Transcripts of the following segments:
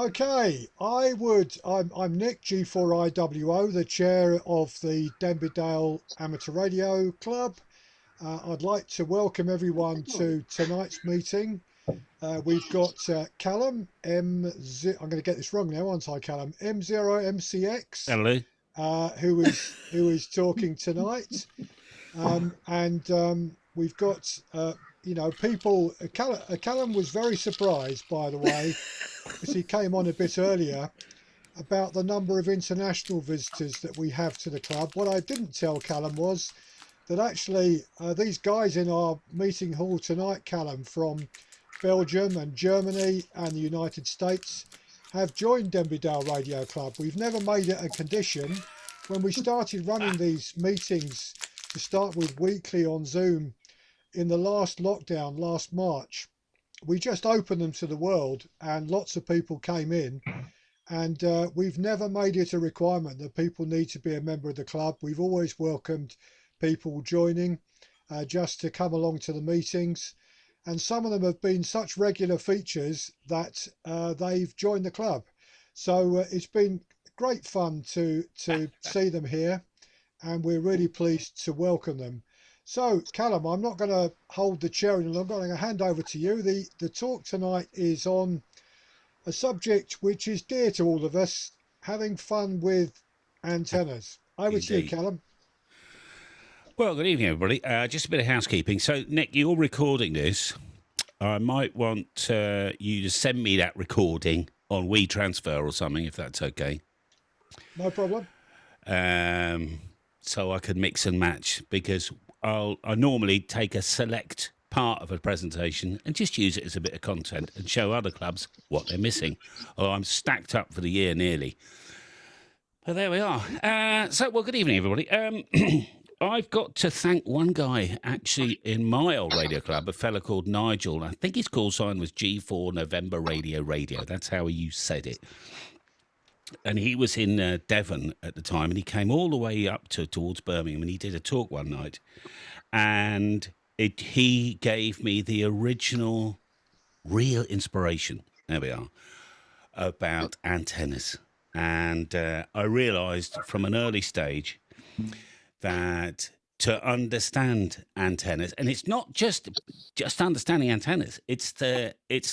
Okay, I'm Nick G4IWO, the chair of the Denby Dale Amateur Radio Club. I'd like to welcome everyone to tonight's meeting. We've got Callum I'm going to get this wrong now, aren't I, Callum? M0MCX, Hello. who is talking tonight. And we've got people. Callum was very surprised, by the way, because he came on a bit earlier about the number of international visitors that we have to the club. What I didn't tell Callum was that actually these guys in our meeting hall tonight, Callum, from Belgium and Germany and the United States, have joined Denby Dale Radio Club. We've never made it a condition. When we started running these meetings to start with weekly on Zoom in the last lockdown last March, we just opened them to the world and lots of people came in. And we've never made it a requirement that people need to be a member of the club. We've always welcomed people joining just to come along to the meetings. And some of them have been such regular features that they've joined the club. So it's been great fun to see them here. And we're really pleased to welcome them. So, Callum, I'm not going to hold the chair any longer. I'm going to hand over to you. The talk tonight is on a subject which is dear to all of us, having fun with antennas. Over to you, Callum. Well, good evening, everybody. Just a bit of housekeeping. So, Nick, you're recording this. I might want you to send me that recording on WeTransfer or something, if that's okay. No problem. So I could mix and match, because I normally take a select part of a presentation and just use it as a bit of content and show other clubs what they're missing. Although I'm stacked up for the year nearly. But there we are. Well, good evening, everybody. I've got to thank one guy, actually, in my old radio club, a fella called Nigel. I think his call sign was G4 November Radio. That's how he said it. And he was in Devon at the time, and he came all the way up towards Birmingham, and he did a talk one night. And he gave me the original, real inspiration, there we are, about antennas. And I realised from an early stage that to understand antennas, and it's not just understanding antennas, it's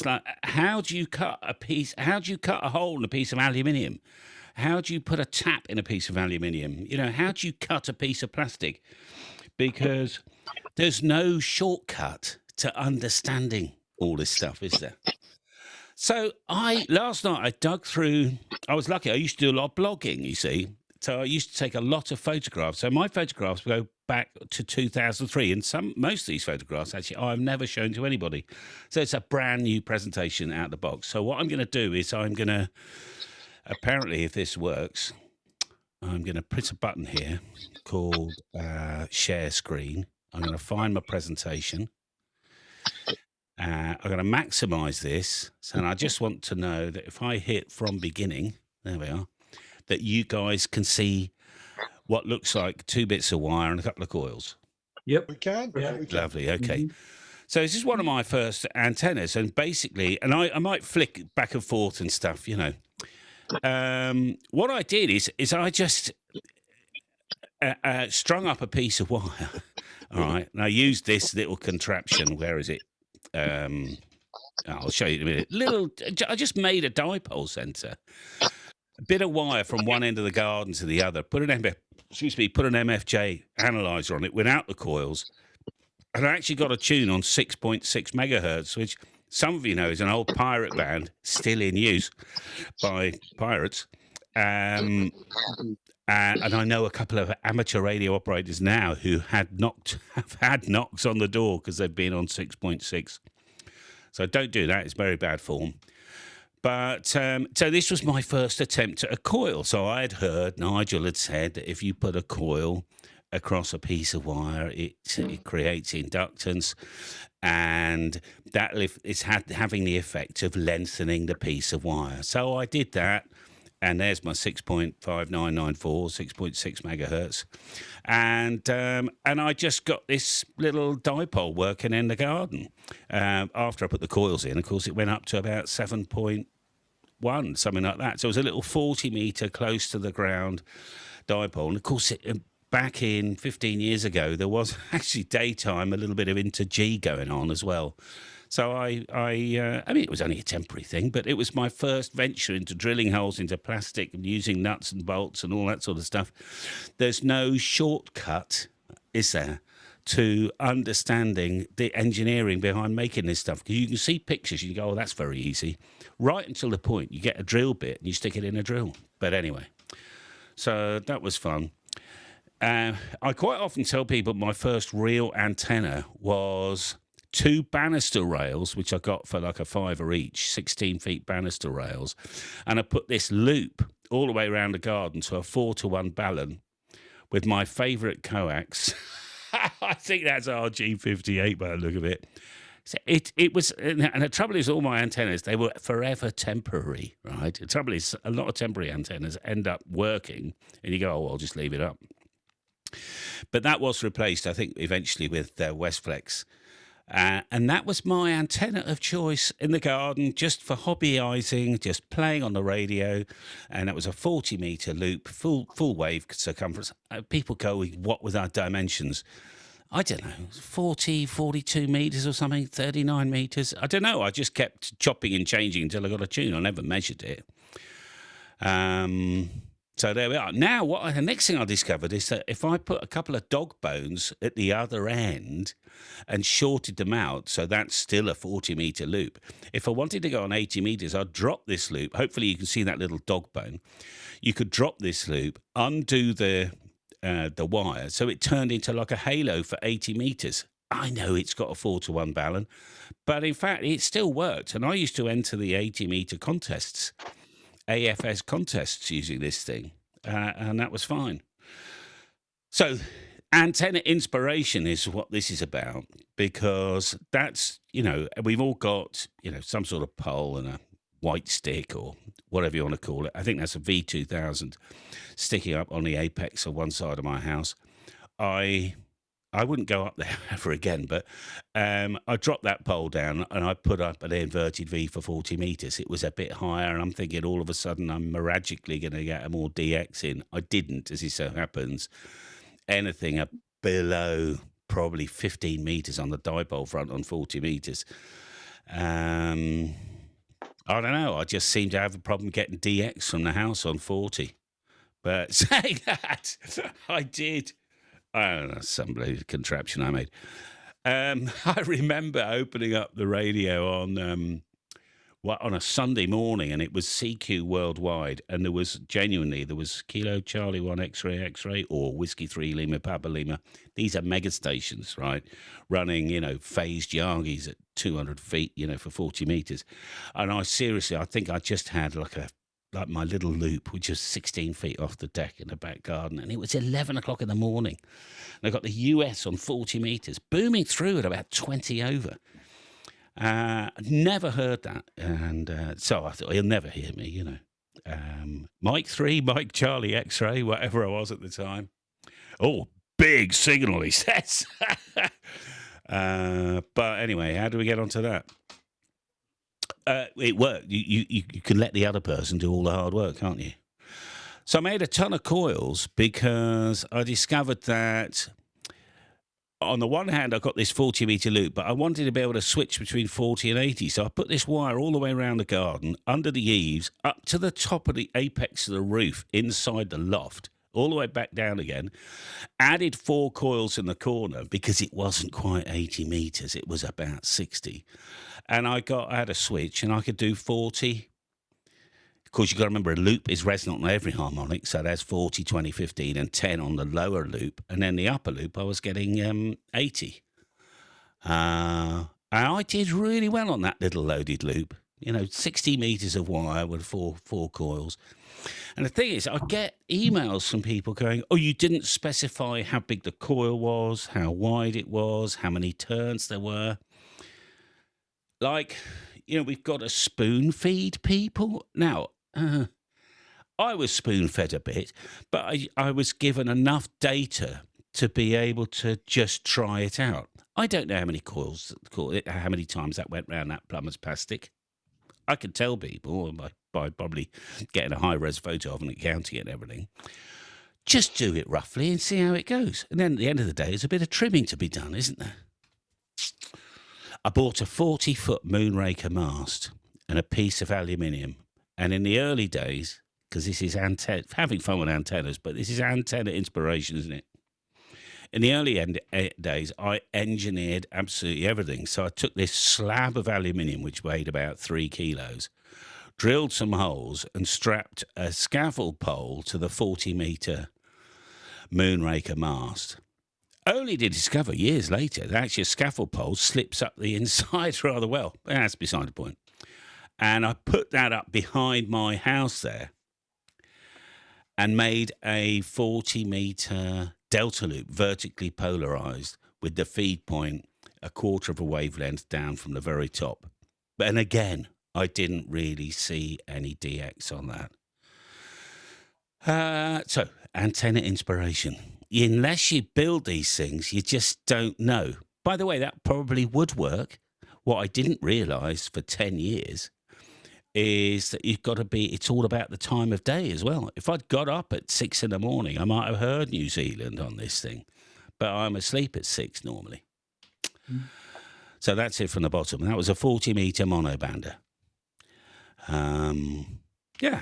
like, how do you cut a hole in a piece of aluminium? How do you put a tap in a piece of aluminium? How do you cut a piece of plastic? Because there's no shortcut to understanding all this stuff, is there? So last night I dug through. I was lucky. I used to do a lot of blogging, you see. So I used to take a lot of photographs. So my photographs go back to 2003, and most of these photographs actually I've never shown to anybody. So it's a brand new presentation out of the box. So what I'm going to do is apparently, if this works, I'm going to press a button here called share screen. I'm going to find my presentation. I'm going to maximize this. So I just want to know that if I hit from beginning, there we are, that you guys can see what looks like 2 bits of wire and a couple of coils. Yep, we can. Yeah, we can. Lovely. Okay. Mm-hmm. So this is one of my first antennas, and basically, and I might flick back and forth and stuff, What I did is I just strung up a piece of wire. All right. And I used this little contraption. Where is it? I'll show you in a minute. I just made a dipole sensor. A bit of wire from one end of the garden to the other. Put an MFJ analyzer on it without the coils, and I actually got a tune on 6.6 megahertz, which some of you know is an old pirate band still in use by pirates. And I know a couple of amateur radio operators now who have had knocks on the door because they've been on 6.6. So don't do that; it's very bad form. But so this was my first attempt at a coil. So I had heard Nigel had said that if you put a coil across a piece of wire, it creates inductance, and that is having the effect of lengthening the piece of wire. So I did that, and there's my 6.5994, 6.6 megahertz, and I just got this little dipole working in the garden. After I put the coils in, of course, it went up to about 7.8 1, something like that. So it was a little 40-metre close to the ground dipole. And of course, back in 15 years ago, there was actually daytime, a little bit of inter-G going on as well. So I mean, it was only a temporary thing, but it was my first venture into drilling holes into plastic and using nuts and bolts and all that sort of stuff. There's no shortcut, is there, to understanding the engineering behind making this stuff? Because you can see pictures, you go, oh, that's very easy. Right until the point you get a drill bit and you stick it in a drill. But anyway, so that was fun. I quite often tell people my first real antenna was 2 banister rails, which I got for like a £5 each, 16 feet banister rails. And I put this loop all the way around the garden to a 4-to-1 balun with my favourite coax. I think that's RG58 by the look of it. So it was, and the trouble is, all my antennas, they were forever temporary, right? The trouble is, a lot of temporary antennas end up working, and you go, oh, well, I'll just leave it up. But that was replaced, I think, eventually with Westflex. And that was my antenna of choice in the garden, just for hobbyising, just playing on the radio. And that was a 40-metre loop, full wave circumference. People go, what was our dimensions? I don't know, 40, 42 metres or something, 39 metres. I don't know. I just kept chopping and changing until I got a tune. I never measured it. So there we are. Now, the next thing I discovered is that if I put a couple of dog bones at the other end and shorted them out, so that's still a 40-metre loop. If I wanted to go on 80 metres, I'd drop this loop. Hopefully you can see that little dog bone. You could drop this loop, undo the wire, so it turned into like a halo for 80 metres. I know it's got a 4-to-1 balun, but in fact, it still worked. And I used to enter the 80-metre contests, AFS contests, using this thing, and that was fine. So antenna inspiration is what this is about, because that's, we've all got, some sort of pole and a white stick or whatever you want to call it. I think that's a V2000 sticking up on the apex of one side of my house. I wouldn't go up there ever again, but I dropped that pole down and I put up an inverted V for 40 metres. It was a bit higher, and I'm thinking all of a sudden I'm magically going to get a more DX in. I didn't, as it so happens. Anything below probably 15 metres on the dipole front on 40 metres. I don't know. I just seem to have a problem getting DX from the house on 40. But saying that, I did. I don't know, some bloody contraption I made. I remember opening up the radio on a Sunday morning, and it was CQ Worldwide, and there was Kilo Charlie 1 X-ray or Whiskey 3 Lima Papa Lima. These are mega stations, right? Running, phased Yagis at 200 feet, for 40 metres. And I think I just had like my little loop, which was 16 feet off the deck in the back garden, and it was 11 o'clock in the morning. And I got the US on 40 metres, booming through at about 20 over. Never heard that, and so I thought, he'll never hear me, Mike 3, Mike Charlie X-ray, whatever I was at the time. Oh, big signal, he says. But anyway, how do we get onto that? It worked. You can let the other person do all the hard work, can't you? So I made a ton of coils because I discovered that on the one hand, I got this 40-metre loop, but I wanted to be able to switch between 40 and 80. So I put this wire all the way around the garden, under the eaves, up to the top of the apex of the roof, inside the loft, all the way back down again. Added 4 coils in the corner because it wasn't quite 80 metres. It was about 60. And I had a switch, and I could do 40. Of course, you've got to remember, a loop is resonant on every harmonic, so there's 40, 20, 15, and 10 on the lower loop. And then the upper loop, I was getting 80. And I did really well on that little loaded loop. 60 metres of wire with four coils. And the thing is, I get emails from people going, oh, you didn't specify how big the coil was, how wide it was, how many turns there were. Like, we've got to spoon feed people. Now, I was spoon fed a bit, but I was given enough data to be able to just try it out. I don't know how many coils, how many times that went round that plumber's plastic. I could tell people by probably getting a high-res photo of and counting it and everything. Just do it roughly and see how it goes. And then at the end of the day, there's a bit of trimming to be done, isn't there? I bought a 40-foot moonraker mast and a piece of aluminium. And in the early days, because this is having fun with antennas, but this is antenna inspiration, isn't it? In the early days, I engineered absolutely everything. So I took this slab of aluminium, which weighed about 3 kilos, drilled some holes and strapped a scaffold pole to the 40-metre moonraker mast. Only to discover years later that actually a scaffold pole slips up the inside rather well. That's beside the point. And I put that up behind my house there and made a 40-metre delta loop, vertically polarised, with the feed point a quarter of a wavelength down from the very top. And again, I didn't really see any DX on that. So, antenna inspiration. Unless you build these things, you just don't know. By the way, that probably would work. What I didn't realise for 10 years is that you've got to be, it's all about the time of day as well. If I'd got up at 6 in the morning, I might have heard New Zealand on this thing, but I'm asleep at 6 normally. So that's it from the bottom. That was a 40-metre monobander. Yeah,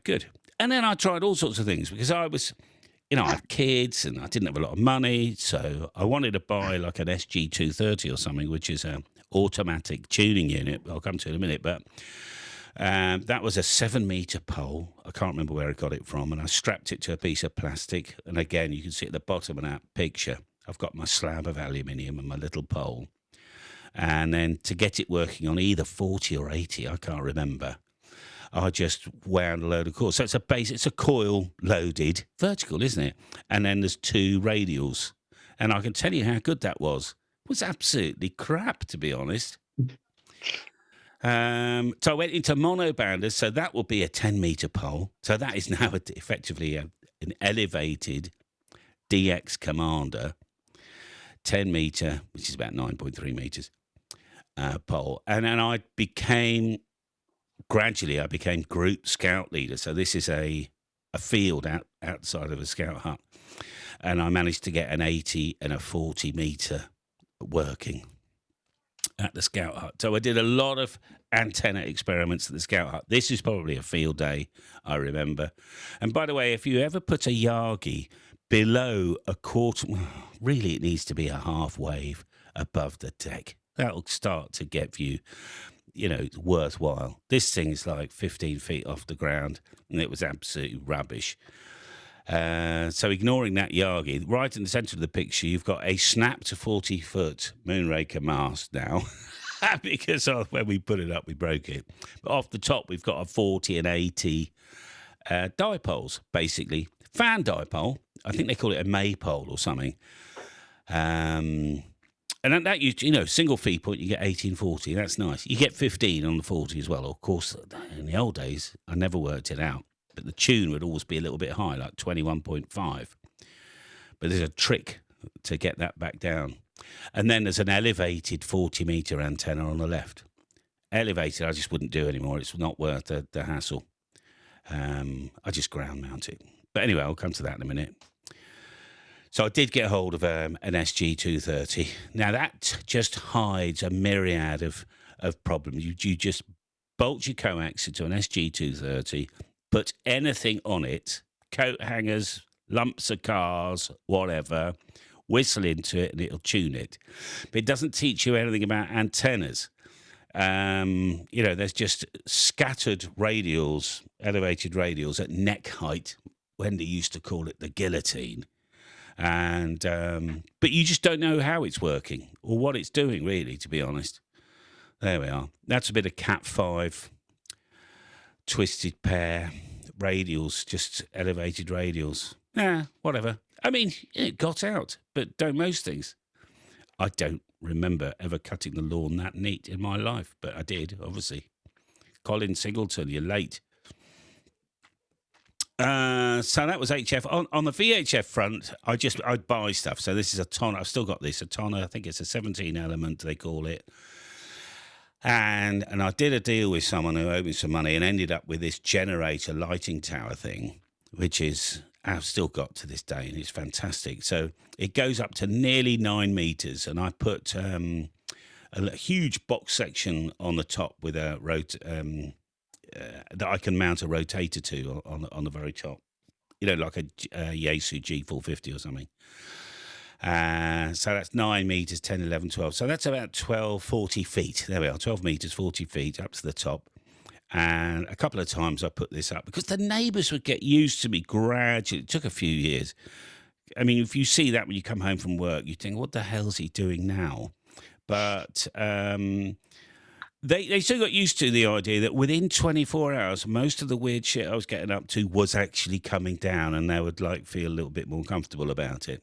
good. And then I tried all sorts of things because I was, I had kids and I didn't have a lot of money, so I wanted to buy like an SG230 or something, which is an automatic tuning unit. I'll come to it in a minute, but that was a 7-metre pole. I can't remember where I got it from, and I strapped it to a piece of plastic. And again, you can see at the bottom of that picture, I've got my slab of aluminium and my little pole. And then to get it working on either 40 or 80, I can't remember, I just wound a load of coils. So it's a coil loaded vertical, isn't it? And then there's 2 radials. And I can tell you how good that was. It was absolutely crap, to be honest. So I went into monobanders, so that will be a 10-metre pole. So that is now effectively an elevated DX Commander, 10-metre, which is about 9.3 metres, pole. And then gradually I became group scout leader. So this is a field outside of a scout hut. And I managed to get an 80 and a 40-metre working at the scout hut. So I did a lot of antenna experiments at the scout hut. This is probably a field day, I remember. And by the way, if you ever put a Yagi below a quarter, really it needs to be a half wave above the deck. That'll start to get you, worthwhile. This thing is like 15 feet off the ground, and it was absolutely rubbish. So ignoring that Yagi, right in the centre of the picture, you've got a snapped 40-foot moonraker mast now, because when we put it up, we broke it. But off the top, we've got a 40 and 80 dipoles, basically. Fan dipole. I think they call it a maypole or something. And that single feed point, you get 1840. That's nice. You get 15 on the 40 as well. Of course, in the old days, I never worked it out. But the tune would always be a little bit high, like 21.5. But there's a trick to get that back down. And then there's an elevated 40-metre antenna on the left. Elevated, I just wouldn't do anymore. It's not worth the hassle. I just ground mount it. But anyway, I'll come to that in a minute. So I did get hold of an SG230. Now, that just hides a myriad of problems. You just bolt your coax into an SG230, put anything on it, coat hangers, lumps of cars, whatever, whistle into it and it'll tune it. But it doesn't teach you anything about antennas. There's just scattered radials, elevated radials at neck height, when they used to call it the guillotine. And but you just don't know how it's working or what it's doing, really, to be honest. There we are. That's a bit of Cat 5 twisted pair radials, just elevated radials. Whatever. I mean, it got out, but don't most things. I don't remember ever cutting the lawn that neat in my life, but I did, obviously. Colin Singleton, you're late. So that was HF. On the VHF front, I'd buy stuff. So this is a Tonner. I've still got this, a Tonner. I think it's a 17 element, they call it. And I did a deal with someone who owed me some money and ended up with this generator lighting tower thing, which is I've still got to this day, and it's fantastic. So it goes up to nearly 9 meters, and I put a huge box section on the top with a that I can mount a rotator to on the very top. You know, like a Yaesu G450 or something. So that's 9 meters, 10, 11, 12. So that's about 12, 40 feet. There we are, 12 meters, 40 feet up to the top. And a couple of times I put this up because the neighbours would get used to me gradually. It took a few years. I mean, if you see that when you come home from work, you think, what the hell's he doing now? But they still got used to the idea that within 24 hours, most of the weird shit I was getting up to was actually coming down, and they would like feel a little bit more comfortable about it.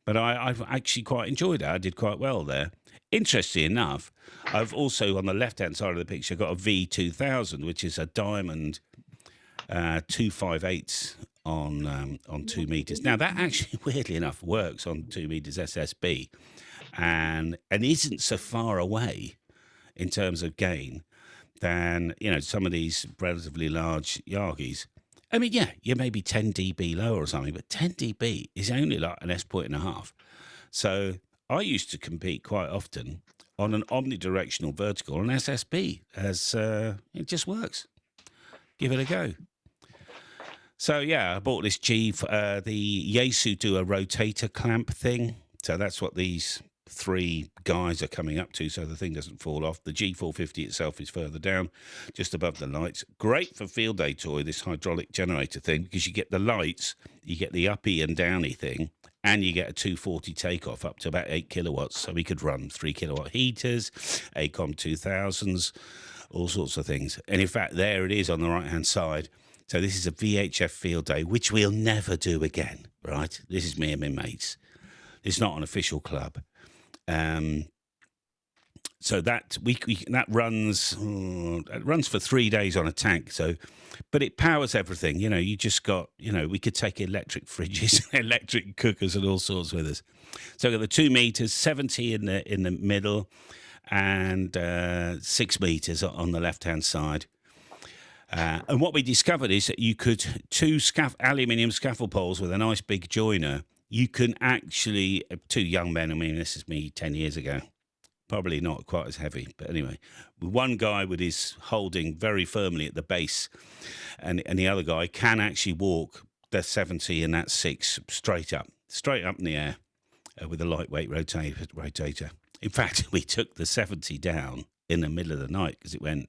But I've actually quite enjoyed it. I did quite well there. Interestingly enough, I've also, on the left-hand side of the picture, got a V2000, which is a diamond 258 on 2 meters. Now, that actually, weirdly enough, works on 2 meters SSB and isn't so far away in terms of gain than, you know, some of these relatively large Yagis. I mean, yeah, you may be 10 dB lower or something, but 10 dB is only like an S.5. So I used to compete quite often on an omnidirectional vertical, and SSB, as it just works. Give it a go. So yeah, I bought this the Yaesu do a rotator clamp thing. So that's what these 3 guys are coming up to, so the thing doesn't fall off. The G450 itself is further down, just above the lights. Great for field day toy, this hydraulic generator thing, because you get the lights, you get the uppy and downy thing, and you get a 240 takeoff up to about 8 kilowatts. So we could run 3 kilowatt heaters, ACOM 2000s, all sorts of things. And in fact, there it is on the right-hand side. So this is a VHF field day, which we'll never do again, right? This is me and my mates. It's not an official club. So that that runs for 3 days on a tank. So, but it powers everything. You know, you just got, you know, we could take electric fridges, electric cookers, and all sorts with us. So I've got the 2 meters, 70 in the middle, and 6 meters on the left hand side. And what we discovered is that you could 2 aluminium scaffold poles with a nice big joiner. You can actually, 2 young men, I mean, this is me 10 years ago, probably not quite as heavy, but anyway, one guy with his holding very firmly at the base, and the other guy can actually walk the 70 and that 6 straight up in the air with a lightweight rotator. In fact, we took the 70 down in the middle of the night because it went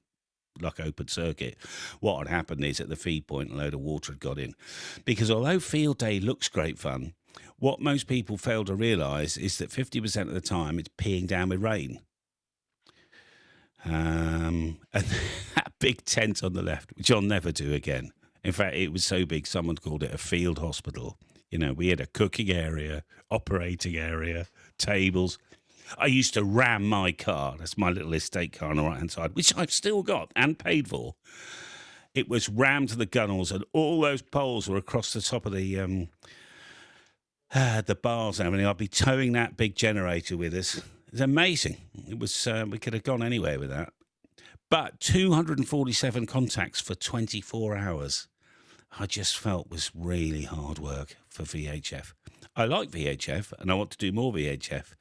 like open circuit. What had happened is at the feed point, a load of water had got in. Because although field day looks great fun, what most people fail to realise is that 50% of the time it's peeing down with rain. And that big tent on the left, which I'll never do again. In fact, it was so big, someone called it a field hospital. You know, we had a cooking area, operating area, tables. I used to ram my car. That's my little estate car on the right-hand side, which I've still got and paid for. It was rammed to the gunnels, and all those poles were across the top of the bars and everything. I'd be towing that big generator with us. It's amazing. It was we could have gone anywhere with that. But 247 contacts for 24 hours, I just felt was really hard work for VHF. I like VHF, and I want to do more VHF.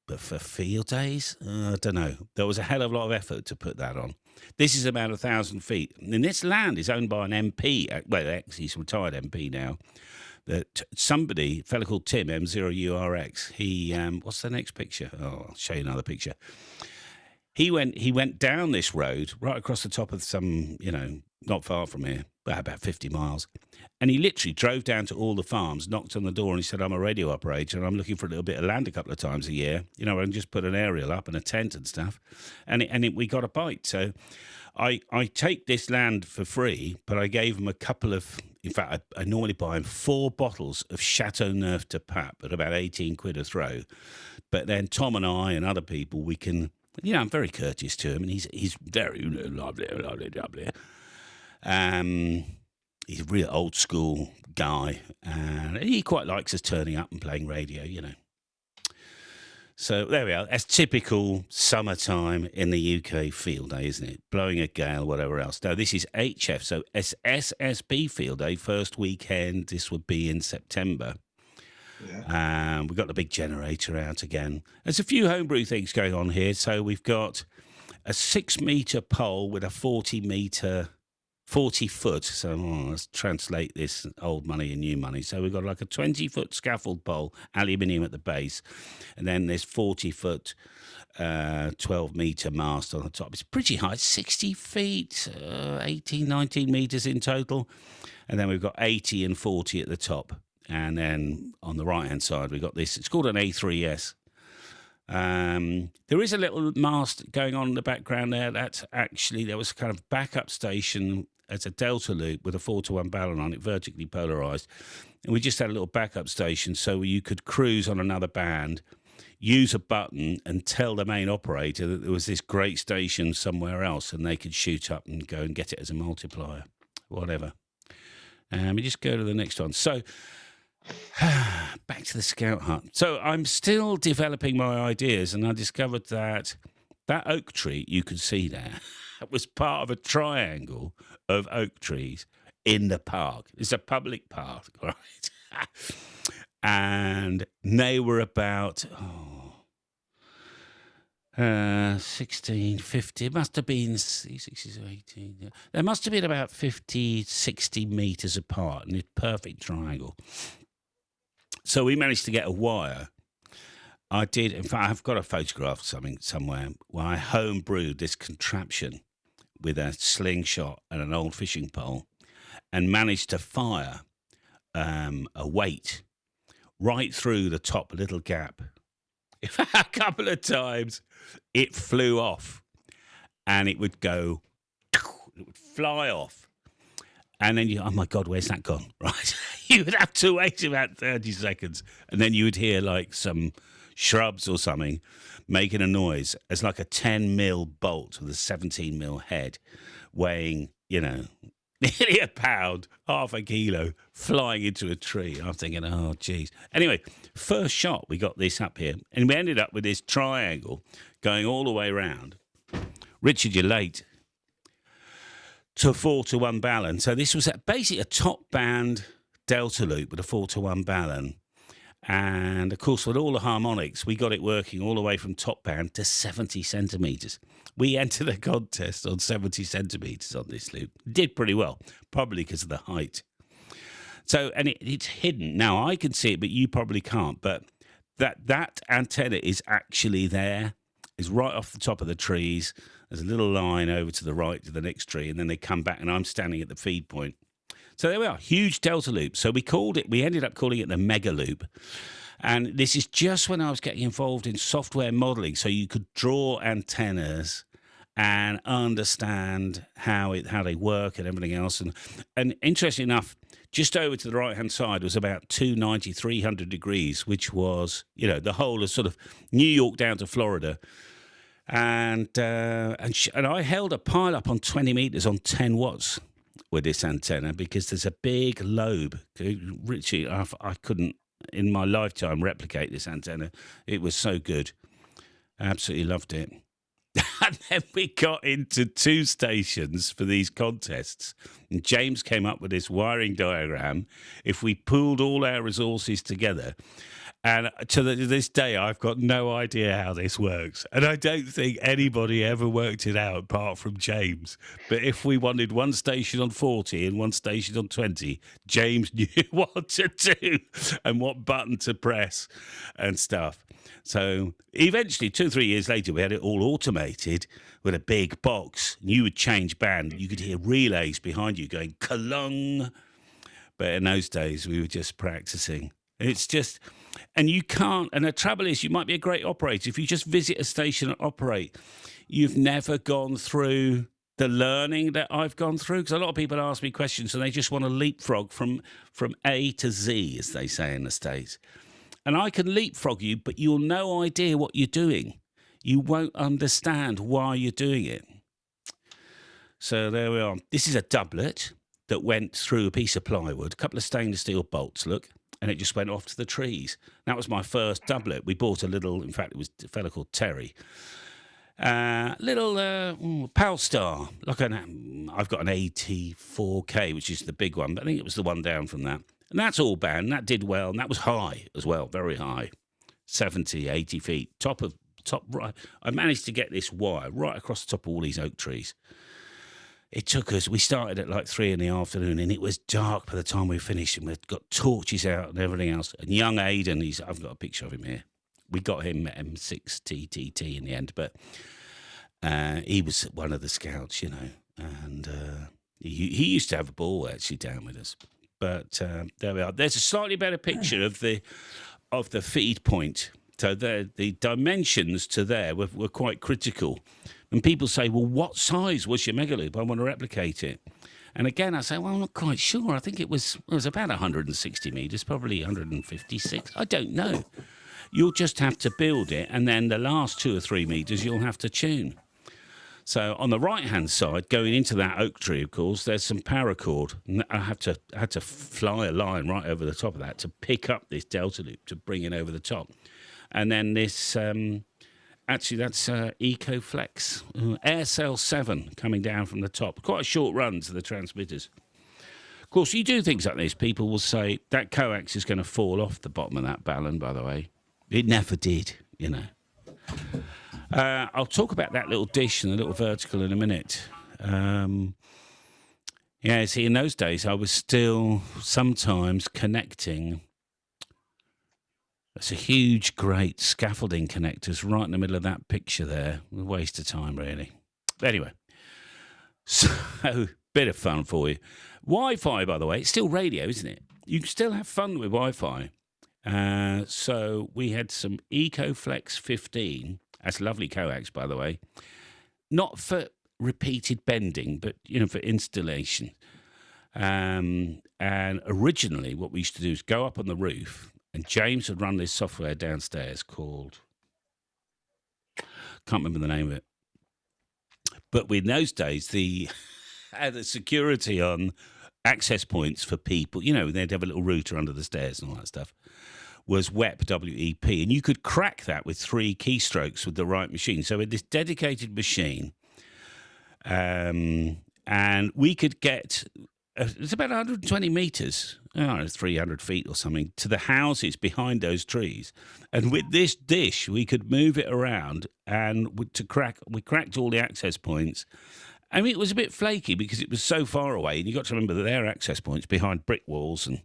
But for field days, I don't know. There was a hell of a lot of effort to put that on. This is about 1,000 feet. And this land is owned by an MP. Well, he's retired MP now. That somebody, a fella called Tim, M0URX, he, what's the next picture? Oh, I'll show you another picture. He went down this road right across the top of some, you know, not far from here, about 50 miles. And he literally drove down to all the farms, knocked on the door, and he said, I'm a radio operator, and I'm looking for a little bit of land a couple of times a year, you know, and just put an aerial up and a tent and stuff. And we got a bite. So I take this land for free, but I gave him a couple of, in fact, I normally buy him 4 bottles of Chateau Neuf de Pape at about 18 quid a throw. But then Tom and I and other people, we can, you know, I'm very courteous to him, and he's very lovely. He's a real old school guy, and he quite likes us turning up and playing radio, you know. So there we are. That's typical summertime in the UK field day, isn't it? Blowing a gale, whatever else. No, this is HF, so SSB field day, first weekend. This would be in September. Yeah. We've got the big generator out again. There's a few homebrew things going on here. So we've got a 6-metre pole with a 40 foot. So let's translate this old money and new money. So we've got like a 20-foot scaffold pole, aluminium at the base, and then this 40-foot, 12-metre mast on the top. It's pretty high, 60 feet, 18, 19 metres in total. And then we've got 80 and 40 at the top. And then on the right-hand side, we've got this. It's called an A3S. There is a little mast going on in the background there. That's actually, there was a kind of backup station as a delta loop with a 4-to-1 balun on it, vertically polarised. And we just had a little backup station so you could cruise on another band, use a button and tell the main operator that there was this great station somewhere else and they could shoot up and go and get it as a multiplier, whatever. And we just go to the next one. So back to the Scout Hut. So I'm still developing my ideas, and I discovered that oak tree you could see there was part of a triangle of oak trees in the park. It's a public park, right? And they were about 16, 50. It must have been 60, 18. Yeah. There must have been about 50, 60 metres apart in a perfect triangle. So we managed to get a wire. I did, in fact, I've got a photograph of something somewhere where I home brewed this contraption with a slingshot and an old fishing pole and managed to fire a weight right through the top little gap. A couple of times it flew off and it would go, it would fly off. And then you, oh my God, where's that gone? Right. You would have to wait about 30 seconds. And then you would hear like some shrubs or something making a noise as like a 10 mil bolt with a 17 mil head weighing, nearly a pound, half a kilo, flying into a tree. I'm thinking, oh, geez. Anyway, first shot, we got this up here. And we ended up with this triangle going all the way around. Richard, you're late. To a 4-to-1 balun. So this was basically a top band delta loop with a 4-to-1 balun. And of course, with all the harmonics, we got it working all the way from top band to 70 centimetres. We entered a contest on 70 centimetres on this loop. Did pretty well, probably because of the height. So, and it's hidden. Now, I can see it, but you probably can't. But that antenna is actually there. It's right off the top of the trees. There's a little line over to the right to the next tree, and then they come back, and I'm standing at the feed point. So there we are, huge delta loop. So we ended up calling it the mega loop. And this is just when I was getting involved in software modeling, so you could draw antennas and understand how they work and everything else. And interestingly enough, just over to the right-hand side was about 290, 300 degrees, which was, the whole of sort of New York down to Florida. And I held a pile up on 20 meters on 10 watts with this antenna because there's a big lobe. Richie, I couldn't in my lifetime replicate this antenna. It was so good. I absolutely loved it. And then we got into 2 stations for these contests. And James came up with this wiring diagram. If we pooled all our resources together, and to this day, I've got no idea how this works. And I don't think anybody ever worked it out apart from James. But if we wanted one station on 40 and one station on 20, James knew what to do and what button to press and stuff. So eventually, 2 or 3 years later, we had it all automated with a big box. You would change band. You could hear relays behind you going, kalung. But in those days, we were just practicing. It's just, and you can't, and the trouble is, you might be a great operator. If you just visit a station and operate, you've never gone through the learning that I've gone through. Because a lot of people ask me questions and they just want to leapfrog from A to Z, as they say in the States. And I can leapfrog you, but you'll no idea what you're doing. You won't understand why you're doing it. So there we are. This is a doublet that went through a piece of plywood, a couple of stainless steel bolts, look. and it just went off to the trees. That was my first doublet. We bought a little, in fact, it was a fella called Terry. Little Palstar, I've got an 84K, which is the big one, but I think it was the one down from that. And that's all band. That did well, and that was high as well, very high, 70, 80 feet, top right. I managed to get this wire right across the top of all these oak trees. It took us, we started at like 3 PM, and it was dark by the time we finished, and we'd got torches out and everything else. And young Aidan, I've got a picture of him here. We got him at M6 TTT in the end, but he was one of the scouts, and he used to have a ball actually down with us. But there we are. There's a slightly better picture of the feed point. So the dimensions to there were quite critical. And people say, well, what size was your megaloop? I want to replicate it. And again, I say, well, I'm not quite sure. I think it was about 160 metres, probably 156. I don't know. You'll just have to build it, and then the last 2 or 3 metres you'll have to tune. So on the right-hand side, going into that oak tree, of course, there's some paracord. And I had to fly a line right over the top of that to pick up this delta loop, to bring it over the top. And then this, actually that's EcoFlex, AirCell 7 coming down from the top. Quite a short run to the transmitters. Of course, you do things like this, people will say, that coax is going to fall off the bottom of that ballon, by the way. It never did, I'll talk about that little dish and the little vertical in a minute. Yeah, see, in those days, I was still sometimes connecting. That's a huge, great scaffolding connectors right in the middle of that picture there. A waste of time, really. Anyway, so bit of fun for you. Wi-Fi, by the way, it's still radio, isn't it? You can still have fun with Wi-Fi. So we had some EcoFlex 15. That's a lovely coax, by the way. Not for repeated bending, but, for installation. And originally what we used to do is go up on the roof, and James would run this software downstairs called, can't remember the name of it. But in those days, had the security on access points for people, they'd have a little router under the stairs and all that stuff, was WEP, W-E-P. And you could crack that with 3 keystrokes with the right machine. So with this dedicated machine, and we could get, it's about 120 metres, 300 feet or something, to the houses behind those trees. And with this dish, we could move it around, and we cracked all the access points. I mean, it was a bit flaky because it was so far away, and you got to remember that there are access points behind brick walls and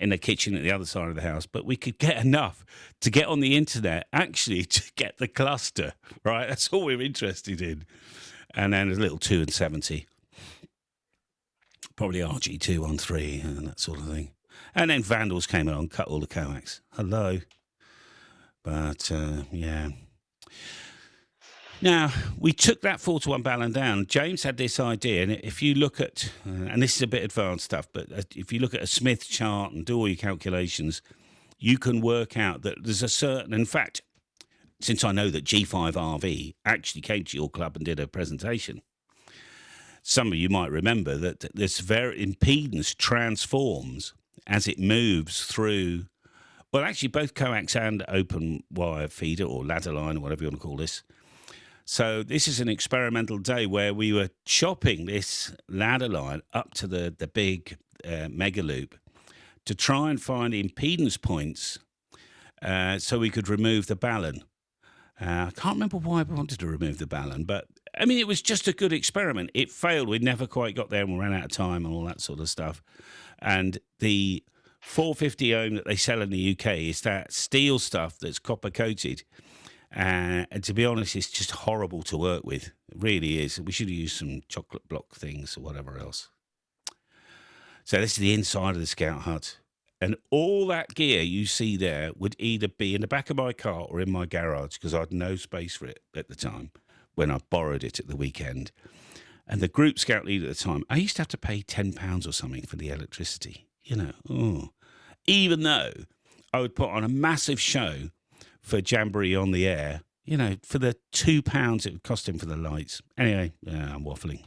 in the kitchen at the other side of the house. But we could get enough to get on the internet, actually, to get the cluster, right? That's all we're interested in. And then a little 270, probably RG213 and that sort of thing. And then Vandals came along, cut all the coax. Hello. But, yeah. Now, we took that 4-to-1 ballon down. James had this idea, and if you look at, and this is a bit advanced stuff, but if you look at a Smith chart and do all your calculations, you can work out that there's a certain, in fact, since I know that G5RV actually came to your club and did a presentation, some of you might remember that this very impedance transforms as it moves through, well, actually both coax and open wire feeder or ladder line or whatever you want to call this. So this is an experimental day where we were chopping this ladder line up to the big mega loop to try and find impedance points so we could remove the ballon. I can't remember why we wanted to remove the ballon, but I mean, it was just a good experiment. It failed. We never quite got there and we ran out of time and all that sort of stuff. And the 450 ohm that they sell in the UK is that steel stuff that's copper coated. And to be honest, it's just horrible to work with. It really is. We should have used some chocolate block things or whatever else. So this is the inside of the Scout hut. And all that gear you see there would either be in the back of my car or in my garage, because I had no space for it at the time when I borrowed it at the weekend. And the group scout leader at the time, I used to have to pay £10 or something for the electricity, even though I would put on a massive show for Jamboree on the Air, for the £2 it would cost him for the lights. Anyway, I'm waffling.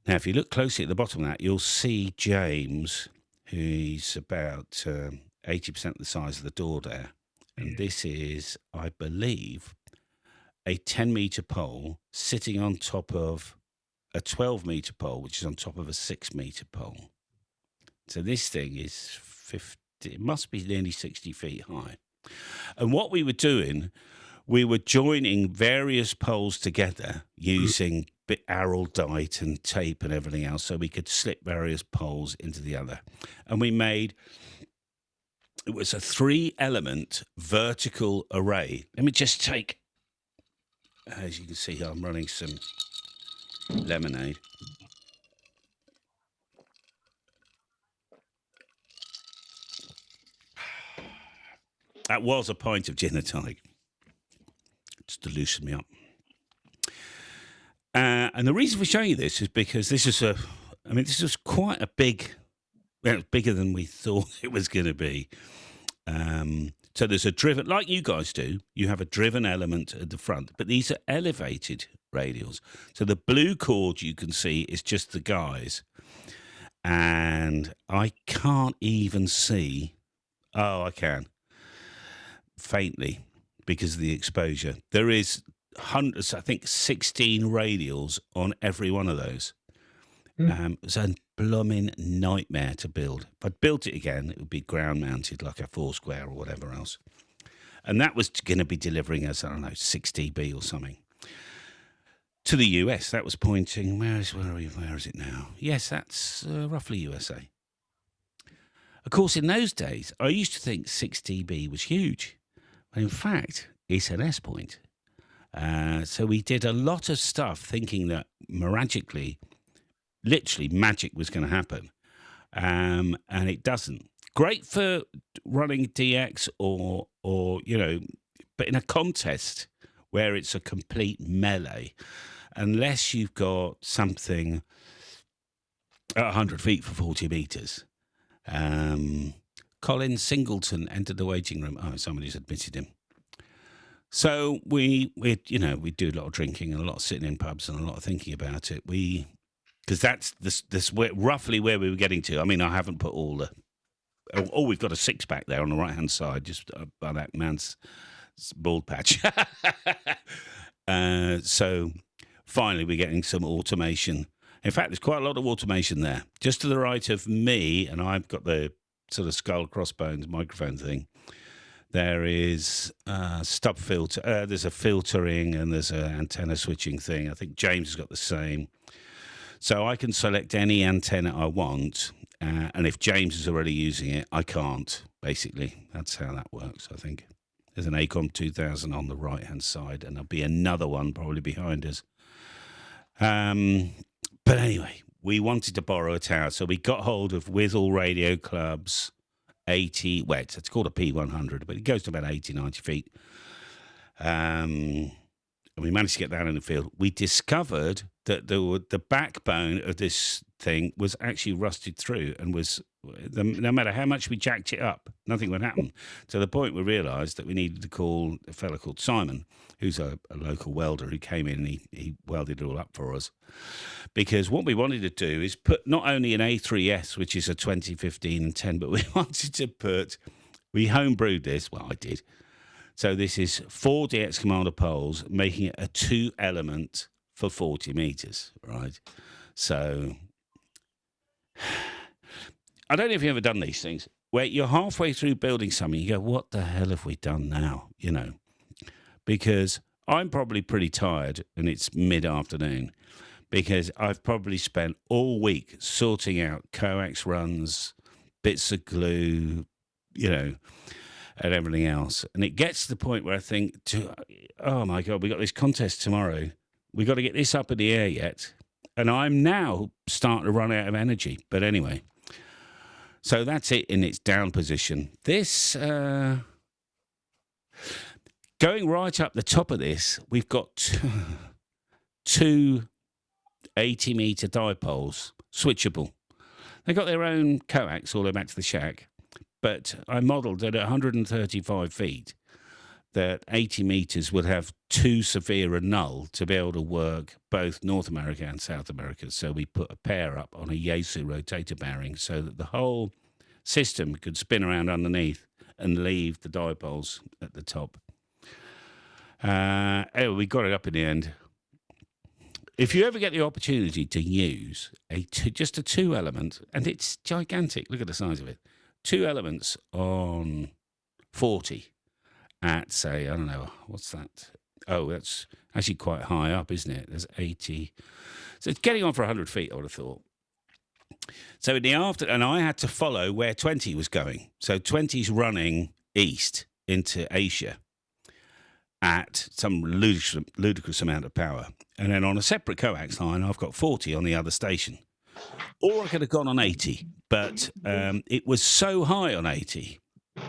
Now, if you look closely at the bottom of that, you'll see James He's about 80% the size of the door there. And this is, I believe, a 10-meter pole sitting on top of a 12-meter pole, which is on top of a 6-meter pole. So this thing is 50, it must be nearly 60 feet high. And what we were doing, we were joining various poles together using araldite and tape and everything else, so we could slip various poles into the other. And we made, it was a 3-element vertical array. Let me just take, as you can see, I'm running some lemonade. That was a pint of gin and tonic, just to loosen me up. And the reason for showing you this is because this is this was quite a big, well, it was bigger than we thought it was going to be. So there's a driven, like you guys do, you have a driven element at the front, but these are elevated radials. So the blue cord you can see is just the guys. And I can't even see, oh, I can, faintly, because of the exposure. There is hundreds, I think 16 radials on every one of those. It's a blooming nightmare to build. If I'd built it again, it would be ground mounted like a 4-square or whatever else. And that was going to be delivering us, I don't know, 6 dB or something. To the US, that was pointing, where is it now? Yes, that's roughly USA. Of course, in those days, I used to think 6 dB was huge. But in fact, it's an S point. So we did a lot of stuff thinking that literally magic was going to happen. And it doesn't. Great for running DX or but in a contest where it's a complete melee, unless you've got something at 100 feet for 40 meters. Colin Singleton entered the waiting room. Oh, somebody's admitted him. So we do a lot of drinking and a lot of sitting in pubs and a lot of thinking about it. Because that's this roughly where we were getting to. I mean, I haven't put all the. Oh, we've got a 6-pack there on the right-hand side, just by that man's bald patch. So finally, we're getting some automation. In fact, there's quite a lot of automation there. Just to the right of me, and I've got the sort of skull crossbones microphone thing. There is stub filter. There's a filtering and there's an antenna switching thing. I think James has got the same. So I can select any antenna I want. And if James is already using it, I can't, basically. That's how that works, I think. There's an ACOM 2000 on the right-hand side, and there'll be another one probably behind us. But anyway, we wanted to borrow a tower, so we got hold of Withall Radio Club's 80, well, it's called a P100, but it goes to about 80, 90 feet. And we managed to get that in the field. We discovered that the backbone of this thing was actually rusted through and was, no matter how much we jacked it up, nothing would happen. To the point we realised that we needed to call a fellow called Simon, who's a local welder who came in and he welded it all up for us. Because what we wanted to do is put not only an A3S, which is a 2015 and 10, but we wanted to we homebrewed this, well, I did. So this is 4 DX Commander poles, making it a 2-element for 40 meters, right? So I don't know if you've ever done these things where you're halfway through building something, you go, what the hell have we done now? Because I'm probably pretty tired and it's mid-afternoon because I've probably spent all week sorting out coax runs, bits of glue, and everything else. And it gets to the point where I think, oh my God, we got this contest tomorrow. We got to get this up in the air yet. And I'm now starting to run out of energy. But anyway, so that's it in its down position. This, going right up the top of this, we've got two 80-meter dipoles, switchable. They got their own coax all the way back to the shack. But I modelled that at 135 feet, that 80 meters would have 2 severe and null to be able to work both North America and South America. So we put a pair up on a Yaesu rotator bearing so that the whole system could spin around underneath and leave the dipoles at the top. Anyway, we got it up in the end. If you ever get the opportunity to use just a 2-element, and it's gigantic, look at the size of it, 2 elements on 40 at, say, I don't know, what's that? Oh, that's actually quite high up, isn't it? There's 80. So it's getting on for 100 feet, I would have thought. So in the and I had to follow where 20 was going. So 20's running east into Asia at some ludicrous amount of power. And then on a separate coax line, I've got 40 on the other station. Or I could have gone on 80, but it was so high on 80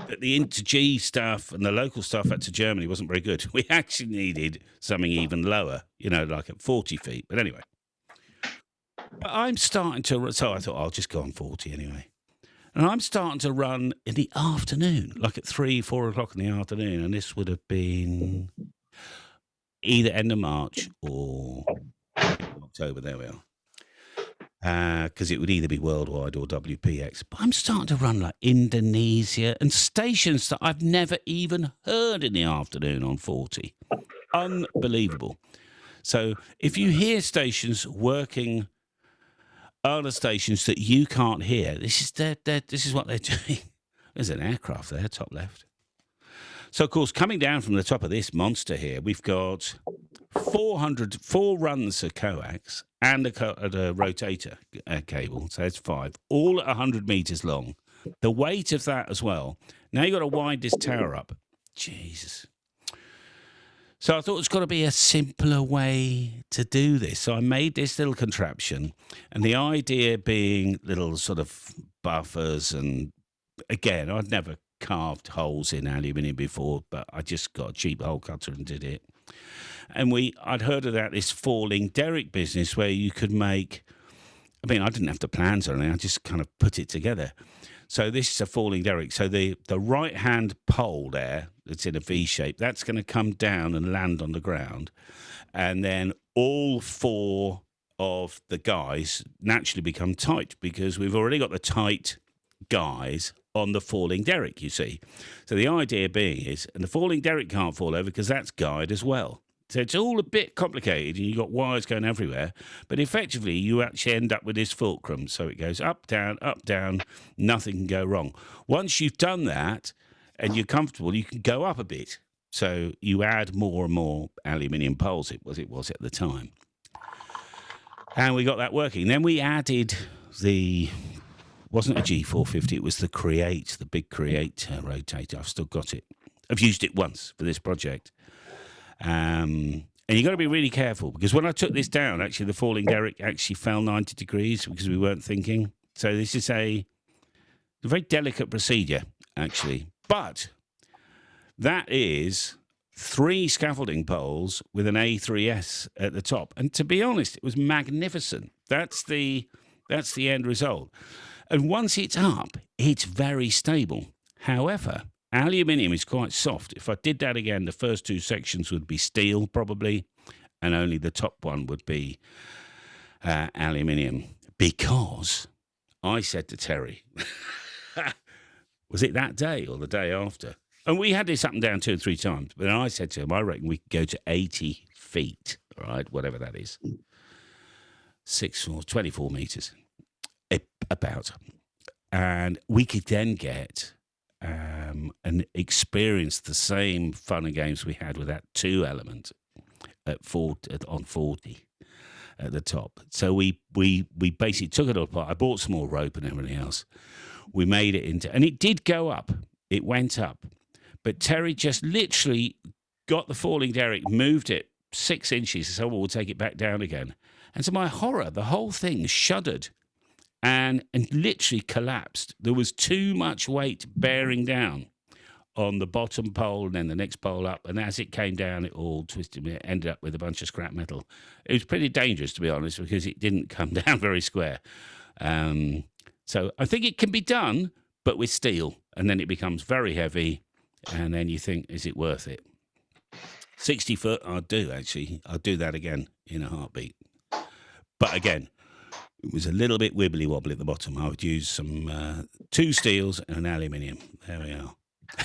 that the inter-G stuff and the local stuff out to Germany wasn't very good. We actually needed something even lower, like at 40 feet. But anyway, but I'm starting to, so I thought I'll just go on 40 anyway. And I'm starting to run in the afternoon, like at 3, 4 o'clock in the afternoon. And this would have been either end of March or October. There we are. Because it would either be Worldwide or WPX. But I'm starting to run like Indonesia and stations that I've never even heard in the afternoon on 40. Unbelievable. So if you hear stations working, other stations that you can't hear, this is what they're doing. There's an aircraft there, top left. So, of course, coming down from the top of this monster here, we've got 4 runs of coax and a rotator cable, so it's 5, all at 100 metres long. The weight of that as well. Now you've got to wind this tower up. Jesus. So I thought it's got to be a simpler way to do this. So I made this little contraption, and the idea being little sort of buffers. And again, I'd never carved holes in aluminium before, but I just got a cheap hole cutter and did it. And I'd heard about this falling derrick business where you could make, I didn't have the plans or anything, I just kind of put it together. So this is a falling derrick. So the right-hand pole there, that's in a V shape, that's going to come down and land on the ground. And then all 4 of the guys naturally become tight because we've already got the tight guys on the falling derrick, you see. So the idea being is, and the falling derrick can't fall over because that's guyed as well. So it's all a bit complicated, and you've got wires going everywhere. But effectively, you actually end up with this fulcrum. So it goes up, down, nothing can go wrong. Once you've done that and you're comfortable, you can go up a bit. So you add more and more aluminium poles, it was at the time. And we got that working. Then we added wasn't a G450, it was the Create, the big Create rotator. I've still got it. I've used it once for this project. And you've got to be really careful because when I took this down, actually, the falling derrick actually fell 90 degrees because we weren't thinking. So this is a very delicate procedure, actually. But that is 3 scaffolding poles with an A3S at the top. And to be honest, it was magnificent. That's the end result. And once it's up, it's very stable. However, aluminium is quite soft. If I did that again, the first 2 sections would be steel, probably, and only the top one would be aluminium. Because I said to Terry, was it that day or the day after? And we had this up and down 2 or 3 times. But I said to him, I reckon we could go to 80 feet, all right, whatever that is. 6 or 24 metres, about. And we could then get and experience the same fun and games we had with that 2 element on 40 at the top. So we basically took it all apart. I bought some more rope and everything else. We made it into, and it did go up. It went up. But Terry just literally got the falling derrick, moved it 6 inches, and said, well, we'll take it back down again. And to my horror, the whole thing shuddered and literally collapsed. There was too much weight bearing down on the bottom pole and then the next pole up. And as it came down, it all twisted. It ended up with a bunch of scrap metal. It was pretty dangerous, to be honest, because it didn't come down very square. So I think it can be done, but with steel. And then it becomes very heavy. And then you think, is it worth it? 60 foot, I'd do, actually. I'd do that again in a heartbeat. But again, It was a little bit wibbly wobbly at the bottom. I would use some 2 steels and an aluminium. There we are.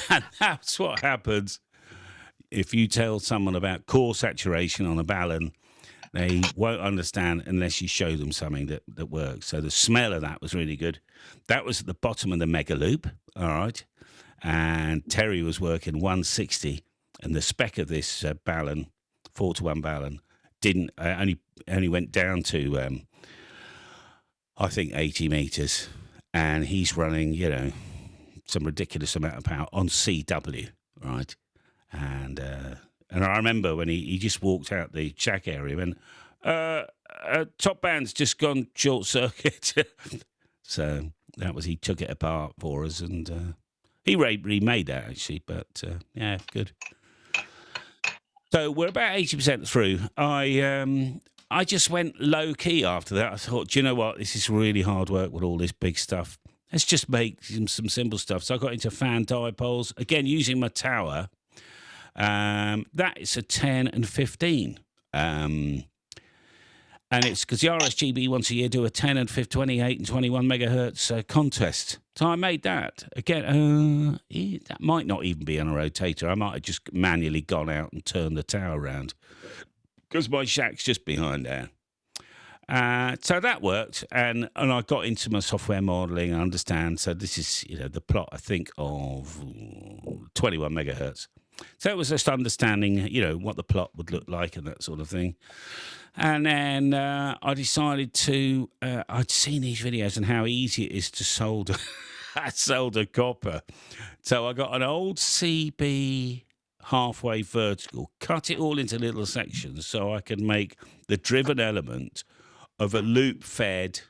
And that's what happens if you tell someone about core saturation on a balun. They won't understand unless you show them something that works. So the smell of that was really good. That was at the bottom of the mega loop, all right. And Terry was working 160, and the spec of this balun, 4-to-1 balun, didn't only went down to I think 80 meters, and he's running some ridiculous amount of power on CW, right? And I remember when he just walked out the shack area and top band's just gone short circuit. So that was, he took it apart for us, and he remade that actually, but yeah, good. So we're about 80% through. I just went low key after that. I thought, do you know what? This is really hard work with all this big stuff. Let's just make some simple stuff. So I got into fan dipoles, again, using my tower. That is a 10 and 15. And it's because the RSGB once a year do a 10 and 28 and 21 megahertz contest. So I made that. Again, that might not even be on a rotator. I might have just manually gone out and turned the tower around because my shack's just behind there. So that worked, and I got into my software modelling. I understand. So this is the plot, I think, of 21 megahertz. So it was just understanding, what the plot would look like and that sort of thing. And then I decided to, I'd seen these videos and how easy it is to solder, solder copper. So I got an old CB halfway vertical, cut it all into little sections so I could make the driven element of a loop-fed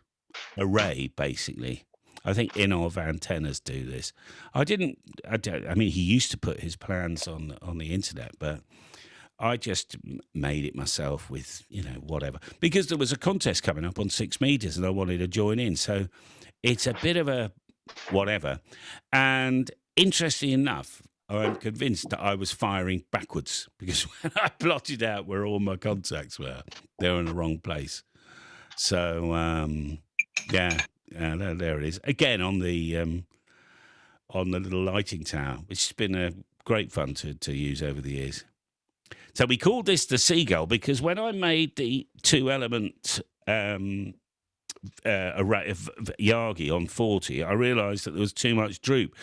array, basically. I think Inov antennas do this. I mean, he used to put his plans on the internet, but I just made it myself with, whatever. Because there was a contest coming up on 6 meters and I wanted to join in. So it's a bit of a whatever. And interestingly enough, I'm convinced that I was firing backwards because when I plotted out where all my contacts were, they were in the wrong place. So, yeah, there it is. Again, on the little lighting tower, which has been great fun to use over the years. So we called this the Seagull because when I made the 2-element array of Yagi on 40, I realised that there was too much droop.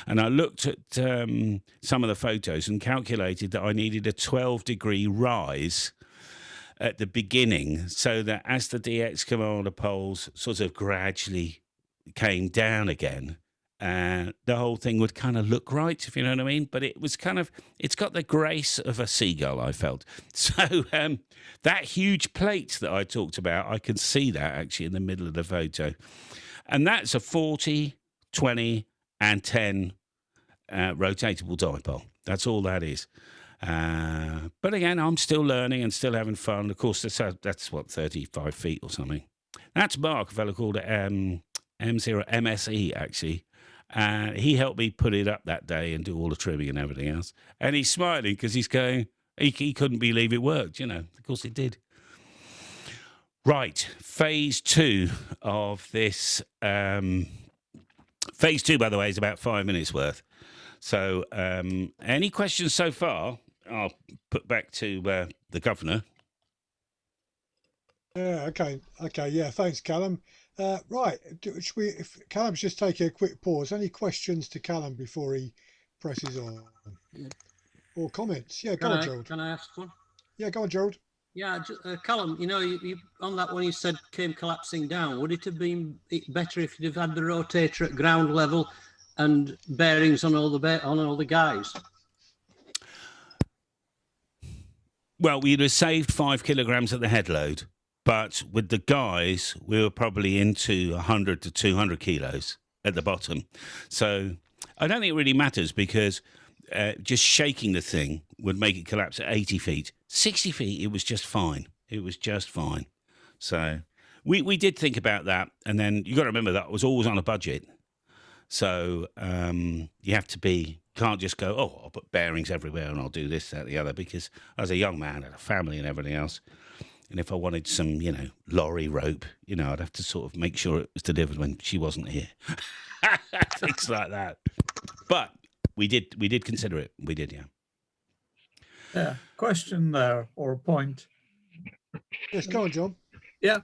And I looked at some of the photos and calculated that I needed a 12-degree rise at the beginning so that as the DX commander poles sort of gradually came down again, the whole thing would kind of look right, if you know what I mean. But it was it's got the grace of a seagull, I felt. So that huge plate that I talked about, I can see that actually in the middle of the photo. And that's a 40, 20, and 10 rotatable dipole. That's all that is. But again, I'm still learning and still having fun. Of course, that's what, 35 feet or something. That's Mark, a fellow called MSE, actually. He helped me put it up that day and do all the trimming and everything else. And he's smiling because he's going, he couldn't believe it worked, Of course it did. Right, phase 2 of this. Phase 2, by the way, is about 5 minutes worth. So any questions so far? I'll put back to the governor. Yeah, okay, yeah, thanks, Callum. Right, if Callum's just taking a quick pause, any questions to Callum before he presses on? Or comments? Yeah, go on, Gerald. Can I ask one? Yeah, go on, Gerald. Yeah, Callum, you on that one you said came collapsing down. Would it have been better if you'd have had the rotator at ground level and bearings on all the guys? Well, we'd have saved 5 kilograms at the head load, but with the guys, we were probably into 100 to 200 kilos at the bottom. So I don't think it really matters because just shaking the thing would make it collapse at 80 feet. 60 feet, it was just fine. It was just fine. So we did think about that. And then you got to remember that was always on a budget. So you have to can't just go, I'll put bearings everywhere and I'll do this, that, the other, because as a young man and a family and everything else, And if I wanted some, lorry rope, I'd have to sort of make sure it was delivered when she wasn't here. Things like that. But we did consider it. We did, yeah. Yeah. Question there, or a point. Yes, go on, John. Yeah.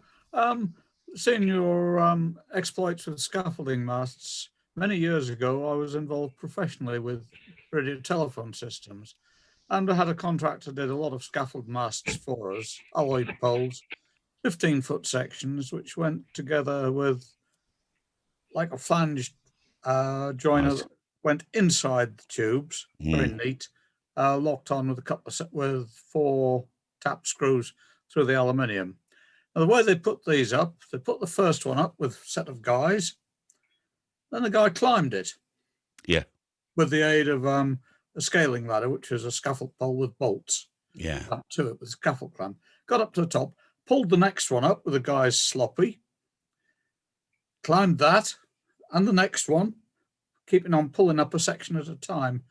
Seeing your exploits with scaffolding masts, many years ago, I was involved professionally with radio telephone systems, and I had a contractor did a lot of scaffold masts for us, alloy poles, 15-foot sections, which went together with like a flange joiner Nice. that went inside the tubes, very Mm. neat, locked on with a couple of with 4 tap screws through the aluminium. Now, the way they put these up, they put the first one up with a set of guys. Then the guy climbed it. Yeah. With the aid of a scaling ladder, which was a scaffold pole with bolts Yeah. up to it with a scaffold clamp. Got up to the top, pulled the next one up with the guy's sloppy, climbed that, and the next one, keeping on pulling up a section at a time,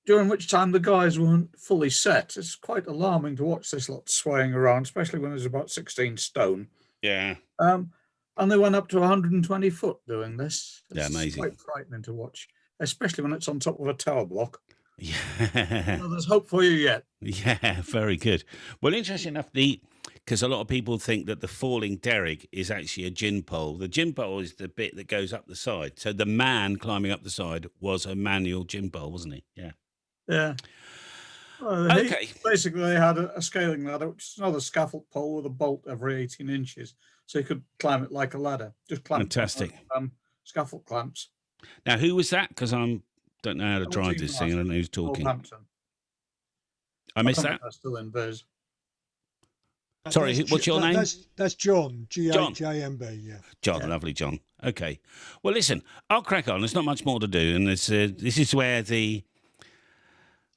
during which time the guys weren't fully set. It's quite alarming to watch this lot swaying around, especially when there's about 16 stone. Yeah. And they went up to 120 foot doing this. Yeah, It's amazing. quite frightening to watch, especially when it's on top of a tower block. Yeah. Well, there's hope for you yet. Yeah, very good. Well, interesting enough, because a lot of people think that the falling derrick is actually a gin pole. The gin pole is the bit that goes up the side. So the man climbing up the side was a manual gin pole, wasn't he? Yeah. Yeah. Well, Okay. Basically, they had a scaling ladder, which is another scaffold pole with a bolt every 18 inches. So you could climb it like a ladder. Just climb Fantastic. Scaffold clamps. Now, who was that? Because I don't know how to drive this thing. I don't know who's talking. Northampton. I missed think that. they're still in biz. Sorry, That's what's your name? That's John, G-H-A-M-B, yeah. John, Yeah. lovely John. Okay. Well, listen, I'll crack on. There's not much more to do. And this is where the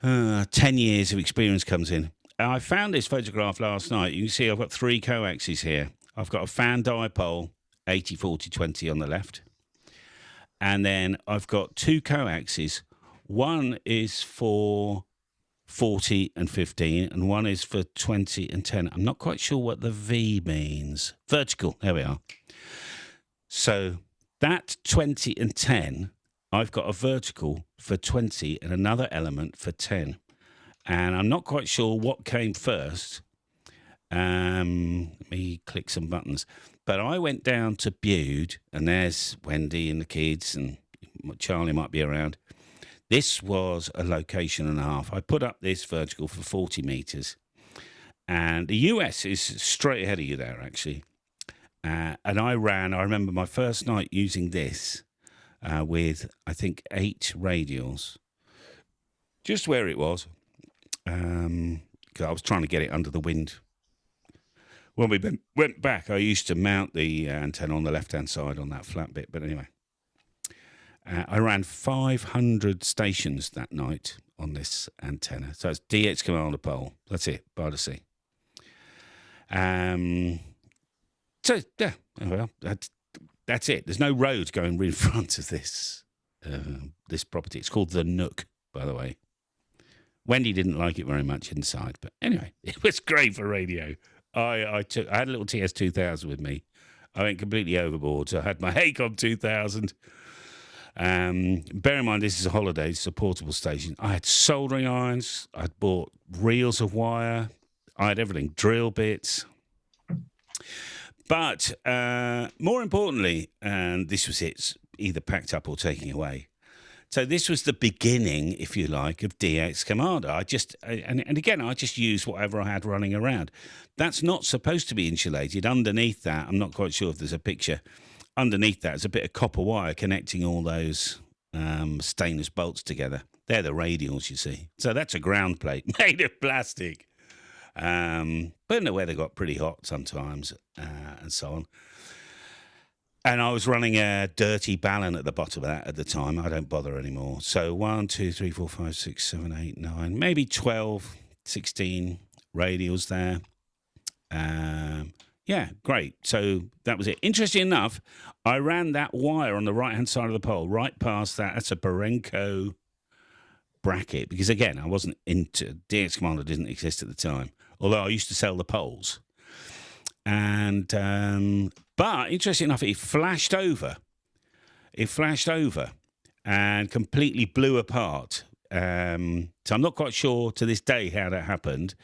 10 years of experience comes in. I found this photograph last night. You can see I've got 3 coaxes here. I've got a fan dipole, 80, 40, 20 on the left. And then I've got 2 coaxes. One is for 40 and 15, and one is for 20 and 10. I'm not quite sure what the V means. Vertical, there we are. So that 20 and 10, I've got a vertical for 20 and another element for 10. And I'm not quite sure what came first. Let me click some buttons. But I went down to Bude, and there's Wendy and the kids, and Charlie might be around. This was a location and a half. I put up this vertical for 40 meters. And the US is straight ahead of you there, actually. And I remember my first night using this with, I think, 8 radials. Just where it was. Because I was trying to get it under the wind. When we went back, I used to mount the antenna on the left-hand side on that flat bit. But anyway, I ran 500 stations that night on this antenna. So it's DX Commander pole. That's it, by the sea. So, yeah, well, that's it. There's no road going in front of this this property. It's called the Nook, by the way. Wendy didn't like it very much inside, but anyway, it was great for radio. I had a little TS2000 with me. I went completely overboard. So I had my Acom 2000. Bear in mind, this is a holiday. It's a portable station. I had soldering irons. I'd bought reels of wire. I had everything, drill bits. But more importantly, and this was it, either packed up or taken away. So this was the beginning, if you like, of DX Commander. I just used whatever I had running around. That's not supposed to be insulated. Underneath that, I'm not quite sure if there's a picture. Underneath that is a bit of copper wire connecting all those stainless bolts together. They're the radials, you see. So that's a ground plate made of plastic. But in the weather got pretty hot sometimes and so on. And I was running a dirty Ballon at the bottom of that at the time. I don't bother anymore. So 1, 2, 3, 4, 5, 6, 7, 8, 9, maybe 12, 16 radials there. Yeah, great. So that was it. Interesting enough, I ran that wire on the right-hand side of the pole, right past that. That's a Parenco bracket. Because, again, I wasn't into... DX Commander didn't exist at the time. although I used to sell the poles. And but interesting enough, it flashed over. It flashed over and completely blew apart. So I'm not quite sure to this day how that happened,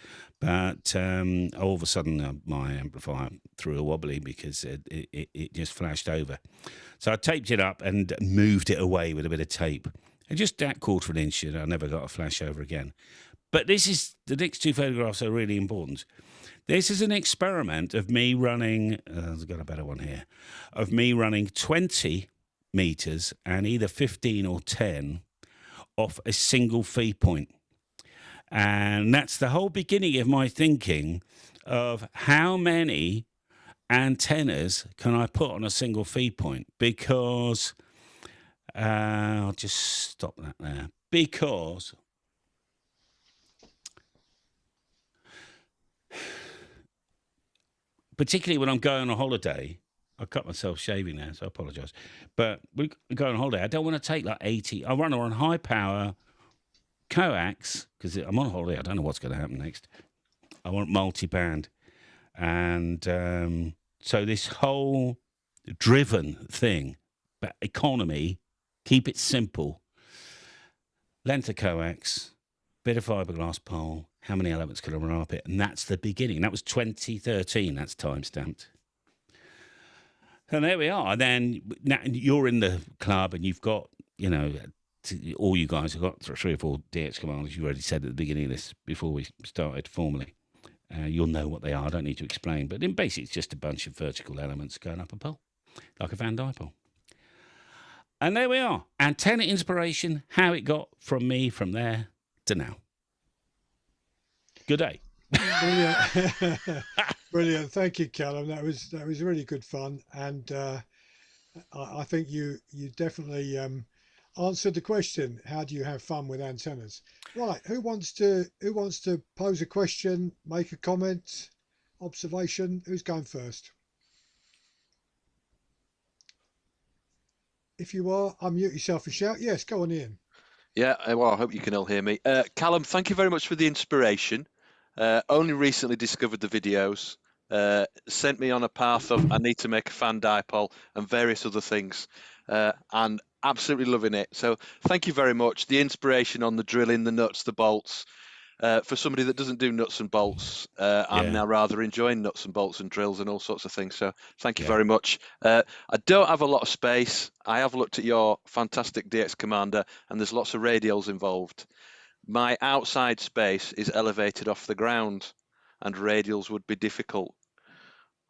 but all of a sudden my amplifier threw a wobbly because it just flashed over. So I taped it up and moved it away with a bit of tape. And just that 1/4 inch, and I never got a flash over again. But the next 2 photographs are really important. This is an experiment of me running, I've got a better one here, of me running 20 meters and either 15 or 10 off a single feed point. And that's the whole beginning of my thinking of how many antennas can I put on a single feed point, because I'll just stop that there, because particularly when I'm going on holiday, I cut myself shaving now, so I apologise. But we go on holiday, I don't want to take like 80. I run on high power coax because I'm on holiday. I don't know what's going to happen next. I want multi-band. And so this whole driven thing, but economy, keep it simple, length of coax, bit of fiberglass pole, how many elements can I run up it? And that's the beginning. That was 2013, that's time-stamped. And there we are. And then now you're in the club and you've got, you know, all you guys have got 3 or 4 DX commanders. You already said at the beginning of this, before we started formally. You'll know what they are. I don't need to explain. But in basic, it's just a bunch of vertical elements going up a pole, like a Van Dipole. And there we are. Antenna inspiration, how it got from me from there to now. Good day. Brilliant. Brilliant. Thank you, Callum. That was really good fun. And I think you definitely answered the question, how do you have fun with antennas? Right, who wants to pose a question, make a comment, observation? Who's going first? If you are, unmute yourself and shout. Yes, go on in. Yeah, well, I hope you can all hear me. Callum, thank you very much for the inspiration. Only recently discovered the videos. Sent me on a path of I need to make a fan dipole and various other things, and absolutely loving it. So thank you very much. The inspiration on the drilling, the nuts, the bolts. For somebody that doesn't do nuts and bolts, I'm now rather enjoying nuts and bolts and drills and all sorts of things. So thank you very much. I don't have a lot of space. I have looked at your fantastic DX Commander, and there's lots of radials involved. My outside space is elevated off the ground, and radials would be difficult.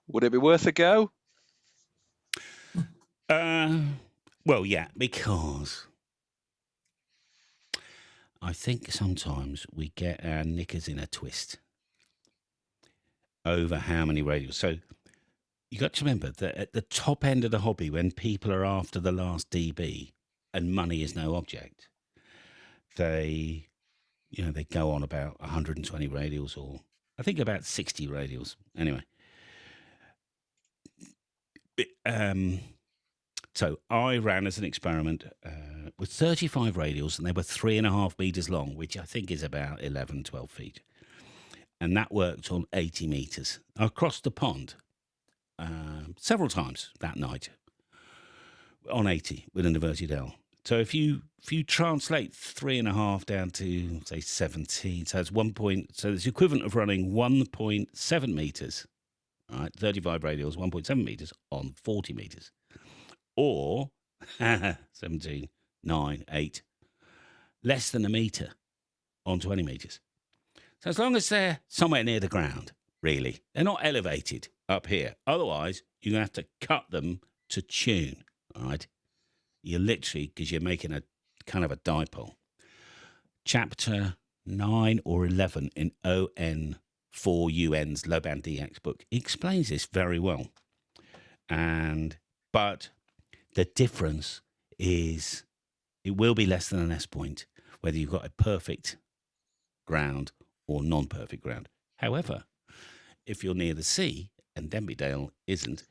Would it be worth a go? Well, yeah, because I think sometimes we get our knickers in a twist over how many radials. So you got to remember that at the top end of the hobby, when people are after the last dB and money is no object, they go on about 120 radials, or I think about 60 radials. Anyway, so I ran as an experiment with 35 radials, and they were 3.5 meters long, which I think is about 11, 12 feet. And that worked on 80 meters. I crossed the pond several times that night on 80 with an inverted L. So if you translate 3.5 down to say 17, so it's so it's the equivalent of running 1.7 meters, right? 35 radials, 1.7 meters on 40 meters, or 17, 9, 8, less than a meter on 20 meters. So as long as they're somewhere near the ground, really, they're not elevated up here. Otherwise, you're going to have to cut them to tune, right? You're literally, because you're making a kind of a dipole. Chapter 9 or 11 in ON4UN's Low Band DX book explains this very well. But the difference is it will be less than an S point, whether you've got a perfect ground or non-perfect ground. However, if you're near the sea, and Denby Dale isn't,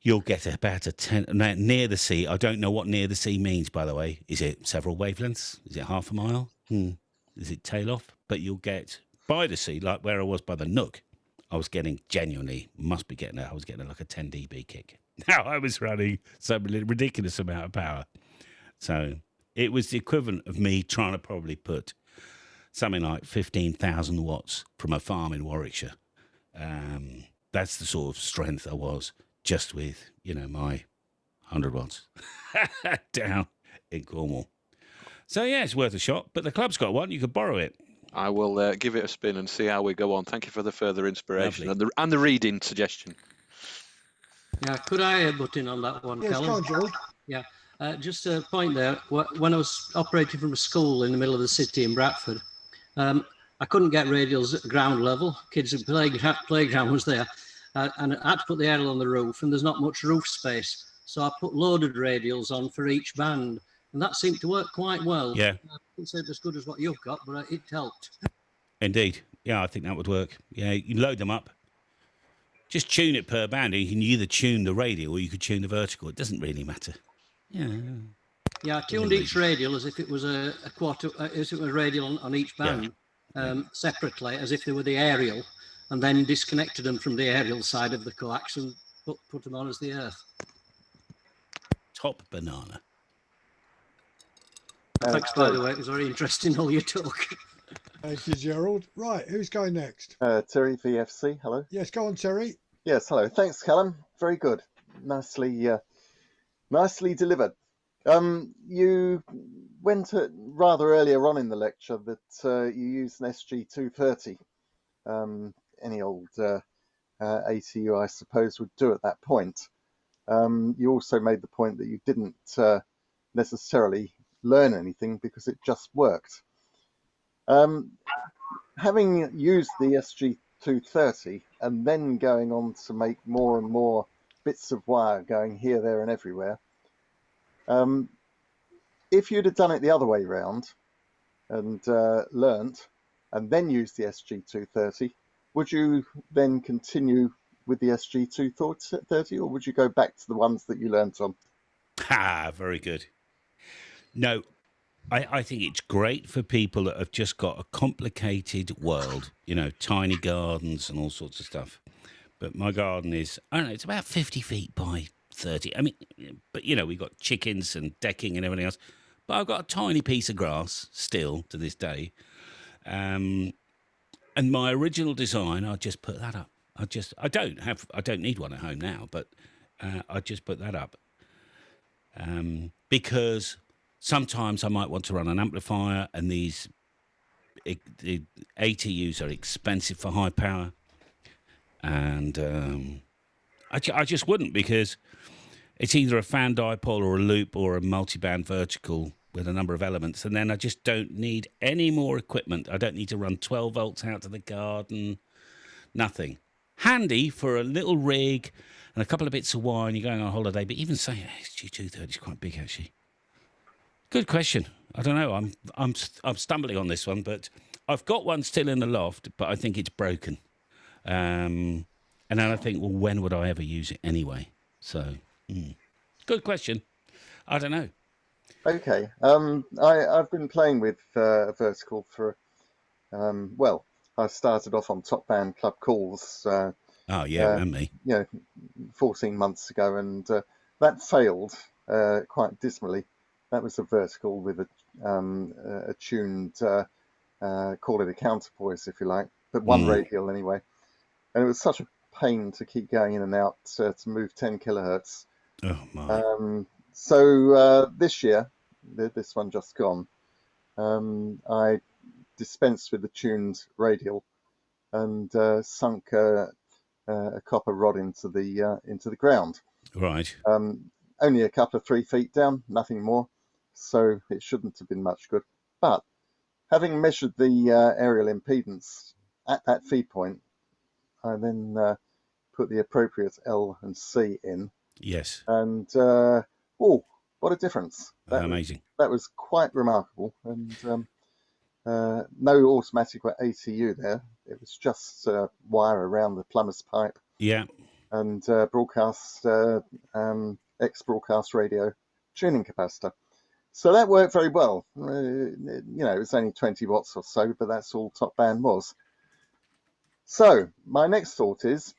you'll get about a 10 near the sea. I don't know what near the sea means, by the way. Is it several wavelengths? Is it half a mile? Is it tail off? But you'll get by the sea, like where I was by the Nook, I was getting genuinely, I was getting like a 10 dB kick. Now I was running some ridiculous amount of power. So it was the equivalent of me trying to probably put something like 15,000 watts from a farm in Warwickshire. That's the sort of strength I was just with, my 100 watts down in Cornwall. So, yeah, it's worth a shot. But the club's got one. You could borrow it. I will give it a spin and see how we go on. Thank you for the further inspiration and the reading suggestion. Yeah, could I butt in on that one, Yes, Callum? go on, George. Yeah, just a point there. When I was operating from a school in the middle of the city in Bradford, I couldn't get radials at ground level. Kids' playground was there, and I had to put the aerial on the roof, and there's not much roof space. So I put loaded radials on for each band, and that seemed to work quite well. Yeah. I wouldn't say as good as what you've got, but it helped. Indeed. Yeah, I think that would work. Yeah, you load them up. Just tune it per band. You can either tune the radial or you could tune the vertical. It doesn't really matter. Yeah. Yeah, I tuned each radial as if it was a quarter, as if it was a radial on each band separately, as if they were the aerial, and then disconnected them from the aerial side of the coax and put them on as the earth. Top banana. Thanks, by the way. It was very interesting, all your talk. Thank you, Gerald. Right, who's going next? Terry VFC, hello. Yes, go on, Terry. Yes, hello. Thanks, Callum. Very good. Nicely delivered. You went rather earlier on in the lecture that you used an SG230. Any old ATU, I suppose, would do at that point. You also made the point that you didn't necessarily learn anything because it just worked. Having used the SG230 and then going on to make more and more bits of wire going here, there and everywhere, if you'd have done it the other way round and learnt and then used the SG230, would you then continue with the SG230 or would you go back to the ones that you learnt on? Very good. No, I think it's great for people that have just got a complicated world, tiny gardens and all sorts of stuff. But my garden is, I don't know, it's about 50 feet by 30. I mean, but, we've got chickens and decking and everything else. But I've got a tiny piece of grass still to this day. And my original design, I just put that up. I don't need one at home now, but I just put that up. Because sometimes I might want to run an amplifier, and the ATUs are expensive for high power, and I just wouldn't, because it's either a fan dipole or a loop or a multiband vertical with a number of elements, and then I just don't need any more equipment. I don't need to run 12 volts out to the garden, nothing. Handy for a little rig and a couple of bits of wire and you're going on holiday, but even saying SG230 is quite big, actually. Good question. I don't know. I'm stumbling on this one, but I've got one still in the loft, but I think it's broken. And then I think, well, when would I ever use it anyway? So, good question. I don't know. Okay. I've been playing with vertical for, I started off on top band club calls. And me. 14 months ago, and that failed quite dismally. That was a vertical with a tuned, call it a counterpoise if you like, but one radial anyway. And it was such a pain to keep going in and out to move 10 kilohertz. Oh my! So this year, this one just gone, I dispensed with the tuned radial and sunk a copper rod into the ground. Right. Only a couple of 3 feet down, nothing more. So it shouldn't have been much good. But having measured the aerial impedance at that feed point, I then put the appropriate L and C in. Yes. And what a difference! Amazing. That was quite remarkable. And no automatic ATU there. It was just wire around the plumber's pipe. Yeah. And ex-broadcast radio tuning capacitor. So that worked very well. It was only 20 watts or so, but that's all top band was. So my next thought is,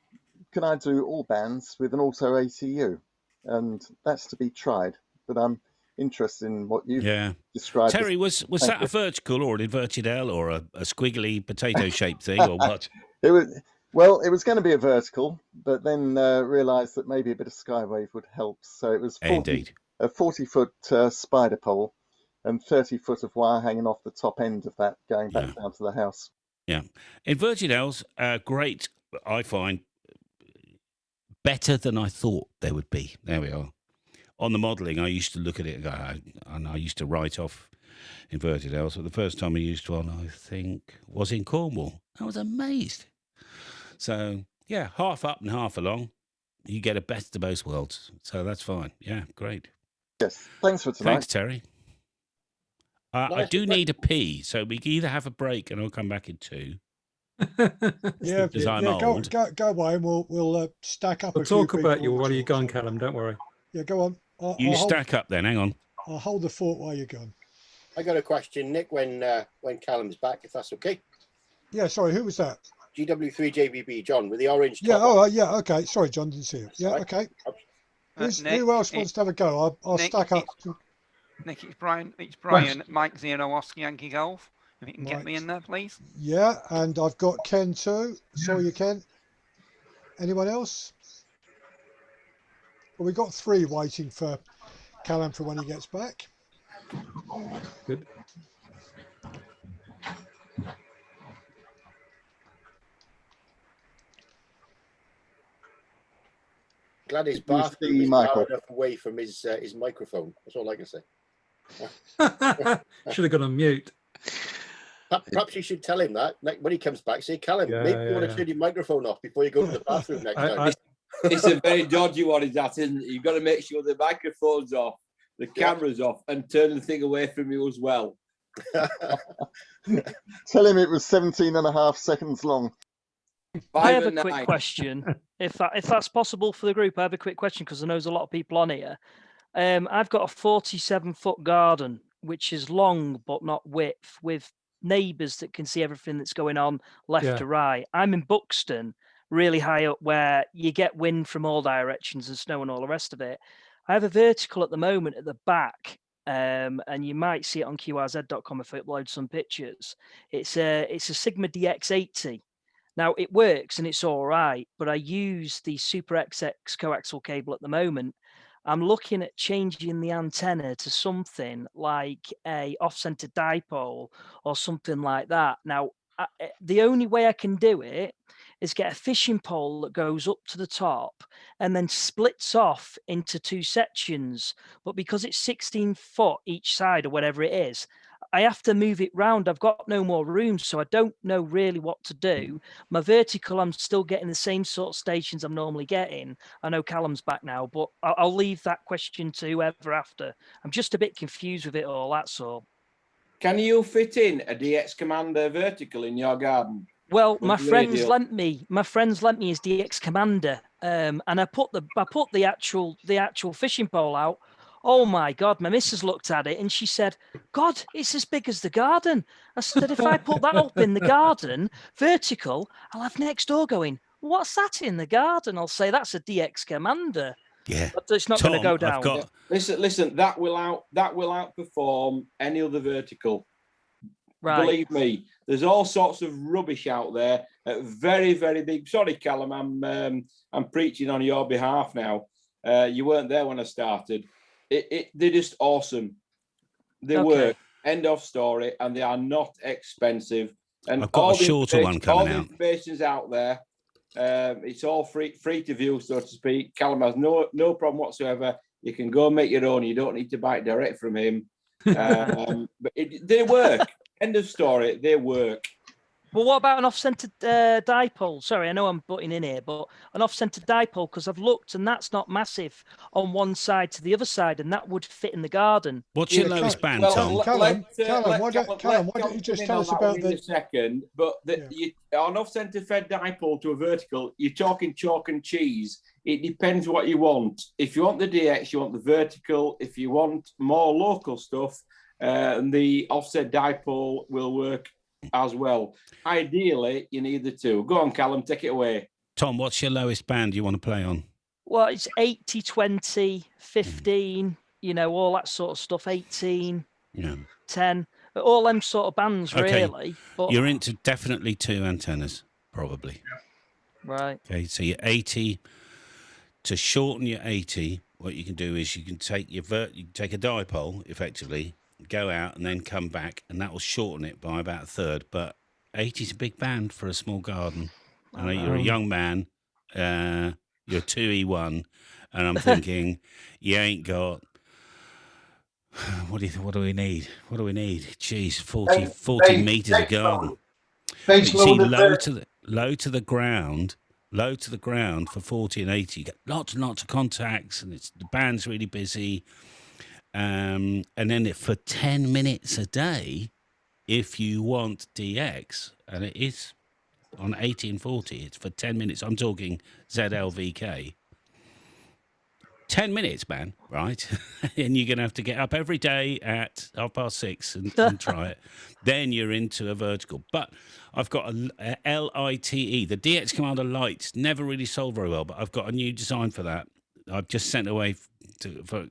can I do all bands with an auto ATU? And that's to be tried. But I'm interested in what you've described. Terry, was that a vertical or an inverted L or a squiggly potato-shaped thing or what? It was going to be a vertical, but then realised that maybe a bit of skywave would help. So it was a 40-foot spider pole and 30 foot of wire hanging off the top end of that going back down to the house. Yeah. Inverted L's are great, I find, better than I thought they would be. There we are. On the modelling, I used to look at it and I used to write off inverted L's. But the first time I used one, I think, was in Cornwall. I was amazed. So, yeah, half up and half along. You get a best of both worlds. So that's fine. Yeah, great. Yes, thanks for tonight. Thanks, Terry. I do need a pee, so we can either have a break and I'll come back in 2. I'm old. Go away and we'll stack up. We'll talk about you while you're gone, Callum. Don't worry. Yeah, go on. I'll stack up then. Hang on. I'll hold the fort while you're gone. I got a question, Nick. When Callum's back, if that's okay. Yeah, sorry. Who was that? GW3JVB, John, with the orange. Yeah. Oh, yeah. Okay. Sorry, John. Didn't see it. Yeah. Right. Okay. Nick, who else wants to have a go? I'll Nick, stack up. Nick, it's Brian. Mike Zero Oscar Yankee Golf. If you can get me in there, please. Yeah, and I've got Ken too. Sorry, you Ken. Anyone else? Well, we've got 3 waiting for Callum for when he gets back. Good. Glad his bathroom is far enough away from his microphone. That's all I can say. Should have gone on mute. Perhaps you should tell him that when he comes back. Say, Callum, maybe you want to turn your microphone off before you go to the bathroom next time. It's a very dodgy one, is that, isn't it? You've got to make sure the microphone's off, the camera's off, and turn the thing away from you as well. Tell him it was 17.5 seconds long. I have a quick question, if that's possible for the group. I have a quick question because I know there's a lot of people on here. I've got a 47-foot garden, which is long but not width, with neighbours that can see everything that's going on left to right. I'm in Buxton, really high up where you get wind from all directions and snow and all the rest of it. I have a vertical at the moment at the back, and you might see it on qrz.com if I upload some pictures. It's a Sigma DX80. Now, it works and it's all right, but I use the Super XX coaxial cable at the moment. I'm looking at changing the antenna to something like a off-center dipole or something like that. Now, the only way I can do it is get a fishing pole that goes up to the top and then splits off into 2 sections. But because it's 16 foot each side or whatever it is, I have to move it round. I've got no more room, so I don't know really what to do. My vertical, I'm still getting the same sort of stations I'm normally getting. I know Callum's back now, but I'll leave that question to whoever after. I'm just a bit confused with it all, that's all. Can you fit in a DX Commander vertical in your garden? Well, my friends lent me his DX Commander, and I put the actual fishing pole out. Oh my God, my missus looked at it and she said, God, it's as big as the garden. I said, if I put that up in the garden, vertical, I'll have next door going, what's that in the garden? I'll say, that's a DX Commander. Yeah. But it's not going to go down. Listen, that will outperform any other vertical. Right. Believe me, there's all sorts of rubbish out there at very, very big. Sorry, Callum, I'm preaching on your behalf now. You weren't there when I started. They're just awesome. They work. End of story, and they are not expensive. And I've got a shorter one coming out. All the information's out there. It's all free to view, so to speak. Callum has no problem whatsoever. You can go and make your own. You don't need to buy it direct from him. But they work. End of story. They work. Well, what about an off-centered dipole? Sorry, I know I'm butting in here, but an off-centered dipole, because I've looked and that's not massive on one side to the other side, and that would fit in the garden. What's your lowest band, Tom? Callum, why don't you just tell us about in a second? But an off-centre fed dipole to a vertical, you're talking chalk and cheese. It depends what you want. If you want the DX, you want the vertical. If you want more local stuff, the offset dipole will work as well. Ideally, you need the two. Go on, Callum, take it away. Tom, what's your lowest band you want to play on? Well, it's 80, 20, 15, all that sort of stuff, 18, 10, all them sort of bands, really. But... You're into definitely 2 antennas, probably. Right. Okay, so your 80, to shorten your 80, what you can do is you can take you can take a dipole, effectively, go out and then come back, and that will shorten it by about a third. But 80 is a big band for a small garden. I know you're a young man, you're 2E1, and I'm thinking, you ain't got... What do we need? What do we need? Jeez, 40 metres of garden. You see, low to the ground for 40 and 80. You get lots and lots of contacts, and the band's really busy. And then for 10 minutes a day, if you want DX, and it is on 80 and 40, it's for 10 minutes. I'm talking ZLVK. 10 minutes, man, right? And you're going to have to get up every day at 6:30 and try it. Then you're into a vertical. But I've got a LITE. The DX Commander Lite never really sold very well, but I've got a new design for that. I've just sent away for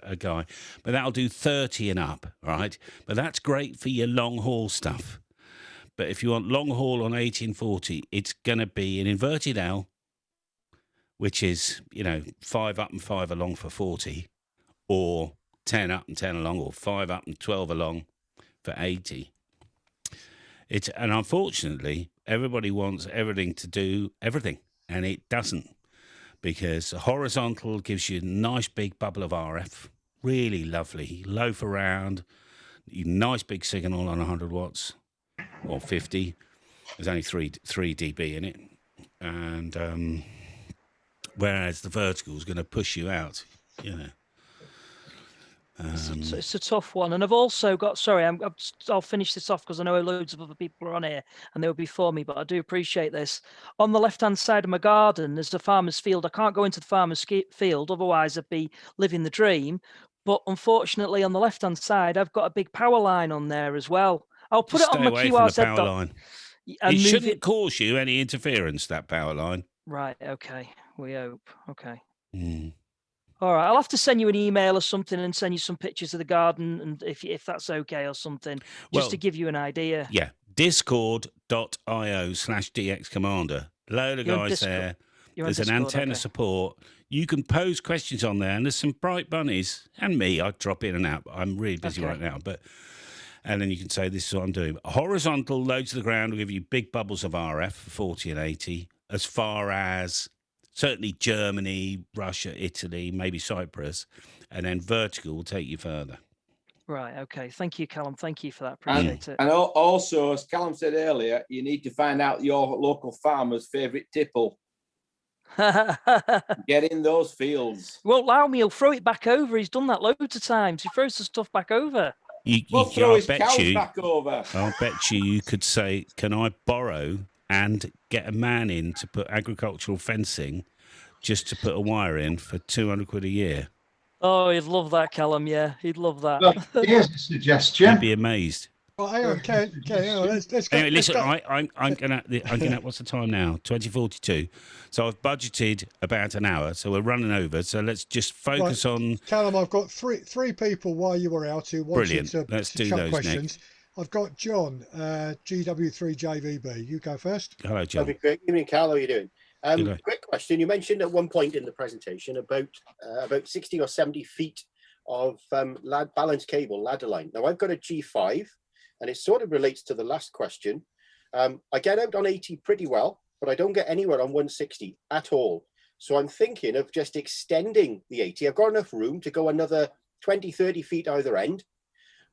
a guy. But that'll do 30 and up, right? But that's great for your long-haul stuff. But if you want long-haul on 80 and 40, it's going to be an inverted L, which is, 5 up and 5 along for 40, or 10 up and 10 along, or 5 up and 12 along for 80. And unfortunately, everybody wants everything to do everything, and it doesn't, because horizontal gives you a nice big bubble of RF, really lovely, loaf around, nice big signal on 100 watts, or 50. There's only 3 dB in it, and... whereas the vertical is going to push you out, It's a tough one. And I've also got, sorry, I'll finish this off because I know loads of other people are on here and they will be before me, but I do appreciate this. On the left-hand side of my garden, there's a farmer's field. I can't go into the farmer's field, otherwise I'd be living the dream. But unfortunately, on the left-hand side, I've got a big power line on there as well. I'll put it on my QRZ. Power line. It shouldn't cause you any interference, that power line. Right, okay. We hope. Okay. Mm. All right. I'll have to send you an email or something and send you some pictures of the garden, and if that's okay or something, just to give you an idea. Yeah. Discord.io/DX Commander. Load of guys there. There's an antenna support. You can pose questions on there, and there's some bright bunnies and me. I drop in and out. I'm really busy right now, and then you can say, this is what I'm doing. Horizontal, low to the ground, will give you big bubbles of RF for 40 and 80, as far as certainly Germany, Russia, Italy, maybe Cyprus, and then vertical will take you further. Right, okay. Thank you, Callum. Thank you for that. Appreciate it. And also, as Callum said earlier, you need to find out your local farmer's favourite tipple. Get in those fields. Won't allow me. He'll throw it back over. He's done that loads of times. He throws the stuff back over. Throw his cows back over. I'll bet you could say, can I borrow and get a man in to put agricultural fencing just to put a wire in for 200 quid a year? Oh, he'd love that, Callum. Yeah, he'd love that. Look, here's a suggestion. You'd be amazed. Well, hang on, hang on. Let's go. Anyway, listen, go. I'm gonna. What's the time now? 20:42. So I've budgeted about an hour, so we're running over. So let's just focus on. Callum, I've got three people while you were out who wanted to do those questions. next. I've got John, GW3JVB. You go first. Hello, John. Good evening, Carl. How are you doing? Quick question. You mentioned at one point in the presentation about 60 or 70 feet of balance cable ladder line. Now, I've got a G5, and it sort of relates to the last question. I get out on 80 pretty well, but I don't get anywhere on 160 at all. So I'm thinking of just extending the 80. I've got enough room to go another 20, 30 feet either end.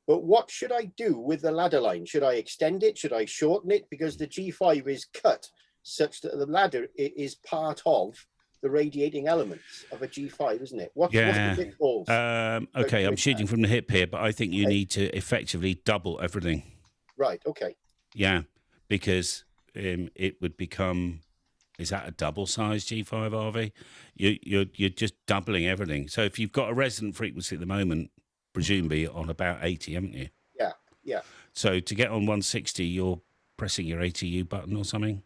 But what should I do with the ladder line? Should I extend it? Should I shorten it? Because the G5 is cut such that the ladder is part of the radiating elements of a G5, isn't it? What's the pitfalls? Okay, I'm shooting from the hip here, but I think you need to effectively double everything. Right, okay. Yeah, because it would become... Is that a double-sized G5 RV? You're just doubling everything. So if you've got a resonant frequency at the moment, presumably on about 80, haven't you? Yeah. So to get on 160, you're pressing your ATU button or something?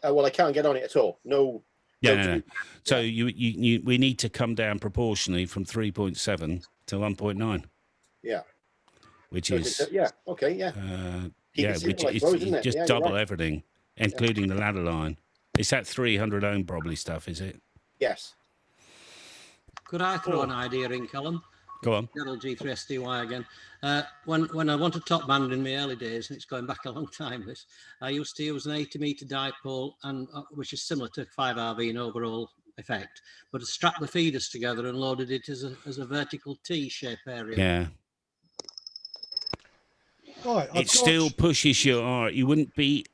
Well, I can't get on it at all. No. No. So we need to come down proportionally from 3.7 to 1.9. Yeah. Which so is okay, yeah. Which is just double everything, including the ladder line. It's that 300 ohm probably stuff, is it? Yes. Could I throw an idea in, Callum? Go on. Gerald G3SDY again. When I wanted top band in my early days, and it's going back a long time, this, I used to use an 80-meter dipole, and which is similar to 5RV in overall effect, but I strapped the feeders together and loaded it as a vertical T-shape area. Yeah. Right, it still pushes your art. You wouldn't be.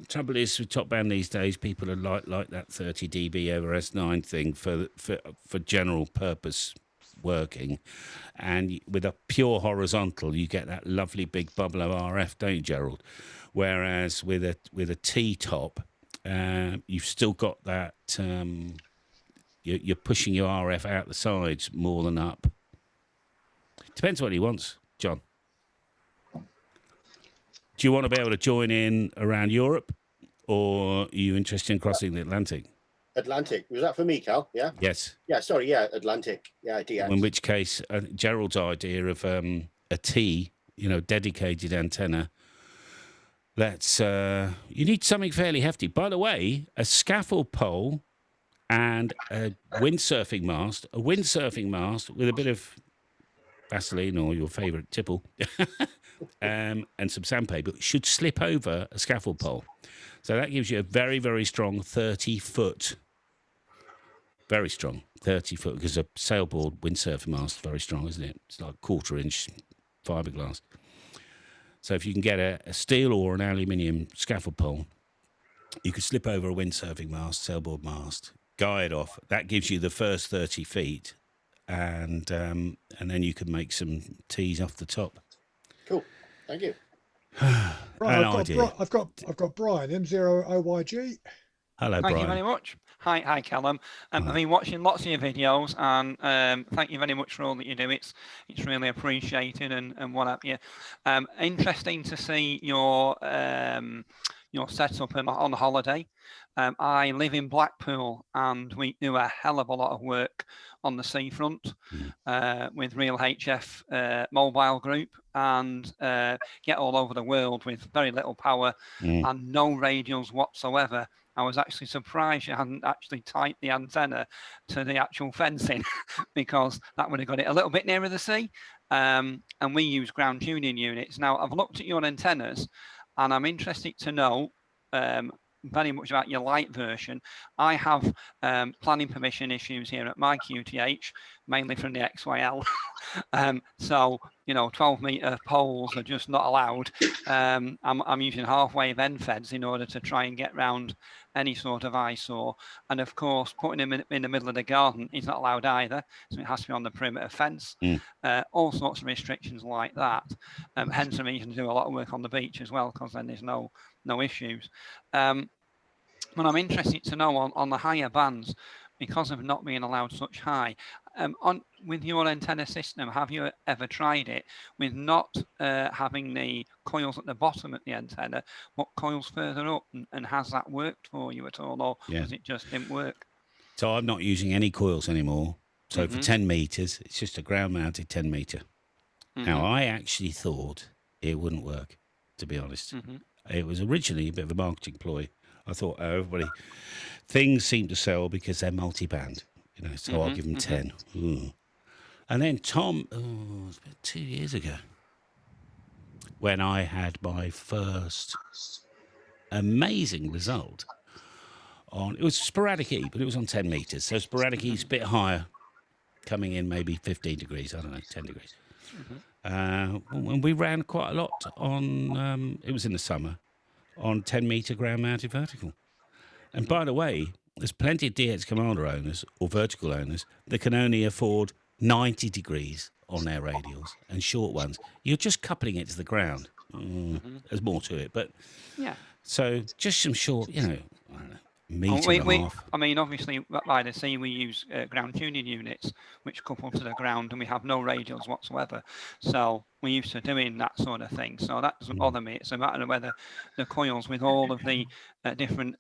Trouble is with top band these days, people are like that 30 dB over S9 thing for general purpose working, and with a pure horizontal, you get that lovely big bubble of RF, don't you, Gerald? Whereas with a T top, you've still got that. You're pushing your RF out the sides more than up. Depends what he wants, John. Do you want to be able to join in around Europe, or are you interested in crossing the Atlantic? Atlantic. Was that for me, Cal? Yeah? Yes. Yeah, sorry, yeah, Atlantic. Yeah, DX. In which case, Gerald's idea of a T, dedicated antenna, you need something fairly hefty. By the way, a scaffold pole and a windsurfing mast with a bit of Vaseline or your favourite tipple and some sandpaper should slip over a scaffold pole. So that gives you a very, very strong 30-foot. Very strong 30-foot, because a sailboard windsurfing mast is very strong, isn't it? It's like 1/4-inch fiberglass. So if you can get a steel or an aluminium scaffold pole, you could slip over a windsurfing mast, sailboard mast, guy it off. That gives you the first 30 feet. And then you can make some tees off the top. Cool, thank you. Right, I've got Brian M0OYG. Hello, Brian. Thank you very much. Hi, Callum. I've been watching lots of your videos, and thank you very much for all that you do. It's really appreciated and what have you. Interesting to see your setup on holiday. I live in Blackpool, and we do a hell of a lot of work on the seafront with Real HF Mobile Group, and get all over the world with very little power and no radials whatsoever. I was actually surprised you hadn't actually tied the antenna to the actual fencing because that would have got it a little bit nearer the sea. And we use ground tuning units. Now, I've looked at your antennas, and I'm interested to know very much about your light version. I have planning permission issues here at my QTH, mainly from the XYL. So 12-meter poles are just not allowed. I'm using half-wave end feds in order to try and get round any sort of eyesore. And of course, putting them in the middle of the garden is not allowed either. So it has to be on the perimeter fence. All sorts of restrictions like that. Hence the reason to do a lot of work on the beach as well, because then there's no issues. But I'm interested to know on the higher bands, because of not being allowed such high, with your antenna system, have you ever tried it with not having the coils at the bottom of the antenna, but coils further up? And has that worked for you at all, or does it just didn't work? So I'm not using any coils anymore. So for 10 meters, it's just a ground-mounted 10-meter. Now, I actually thought it wouldn't work, to be honest. It was originally a bit of a marketing ploy. I thought, things seem to sell because they're multi-band, so I'll give them 10. And then Tom, it was about 2 years ago, when I had my first amazing result it was sporadic E, but it was on 10 meters. So sporadic E's a bit higher, coming in maybe 15 degrees, I don't know, 10 degrees. And we ran quite a lot on, it was in the summer, on 10-meter ground-mounted vertical. And by the way, there's plenty of DX Commander owners or vertical owners that can only afford 90 degrees on their radials and short ones. You're just coupling it to the ground. There's more to it, but so just some short, I don't know, metre and a half. I mean, obviously, by the sea, we use ground tuning units, which couple to the ground, and we have no radials whatsoever. So we're used to doing that sort of thing. So that doesn't bother me. It's a matter of whether the coils with all of the different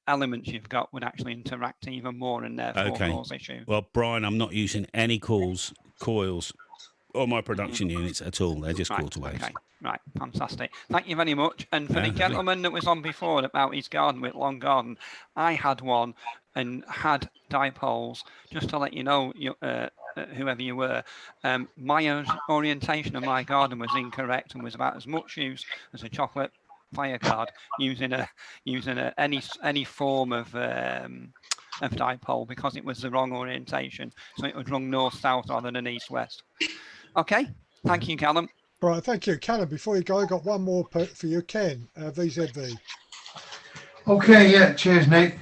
elements you've got would actually interact even more and therefore cause issue. Well, Brian, I'm not using any coils on my production units at all. They're just quarter waves. Okay. Right, fantastic. Thank you very much. And for the gentleman that was on before about his garden with long garden, I had one and had dipoles. Just to let you know, whoever you were, my orientation of my garden was incorrect and was about as much use as a chocolate fire guard using any form of dipole because it was the wrong orientation. So it was wrong north-south rather than east-west. Okay, thank you, Callum. Right, thank you. Callum, before you go, I got one more for you, Ken, VZV. Okay, yeah, cheers, Nick.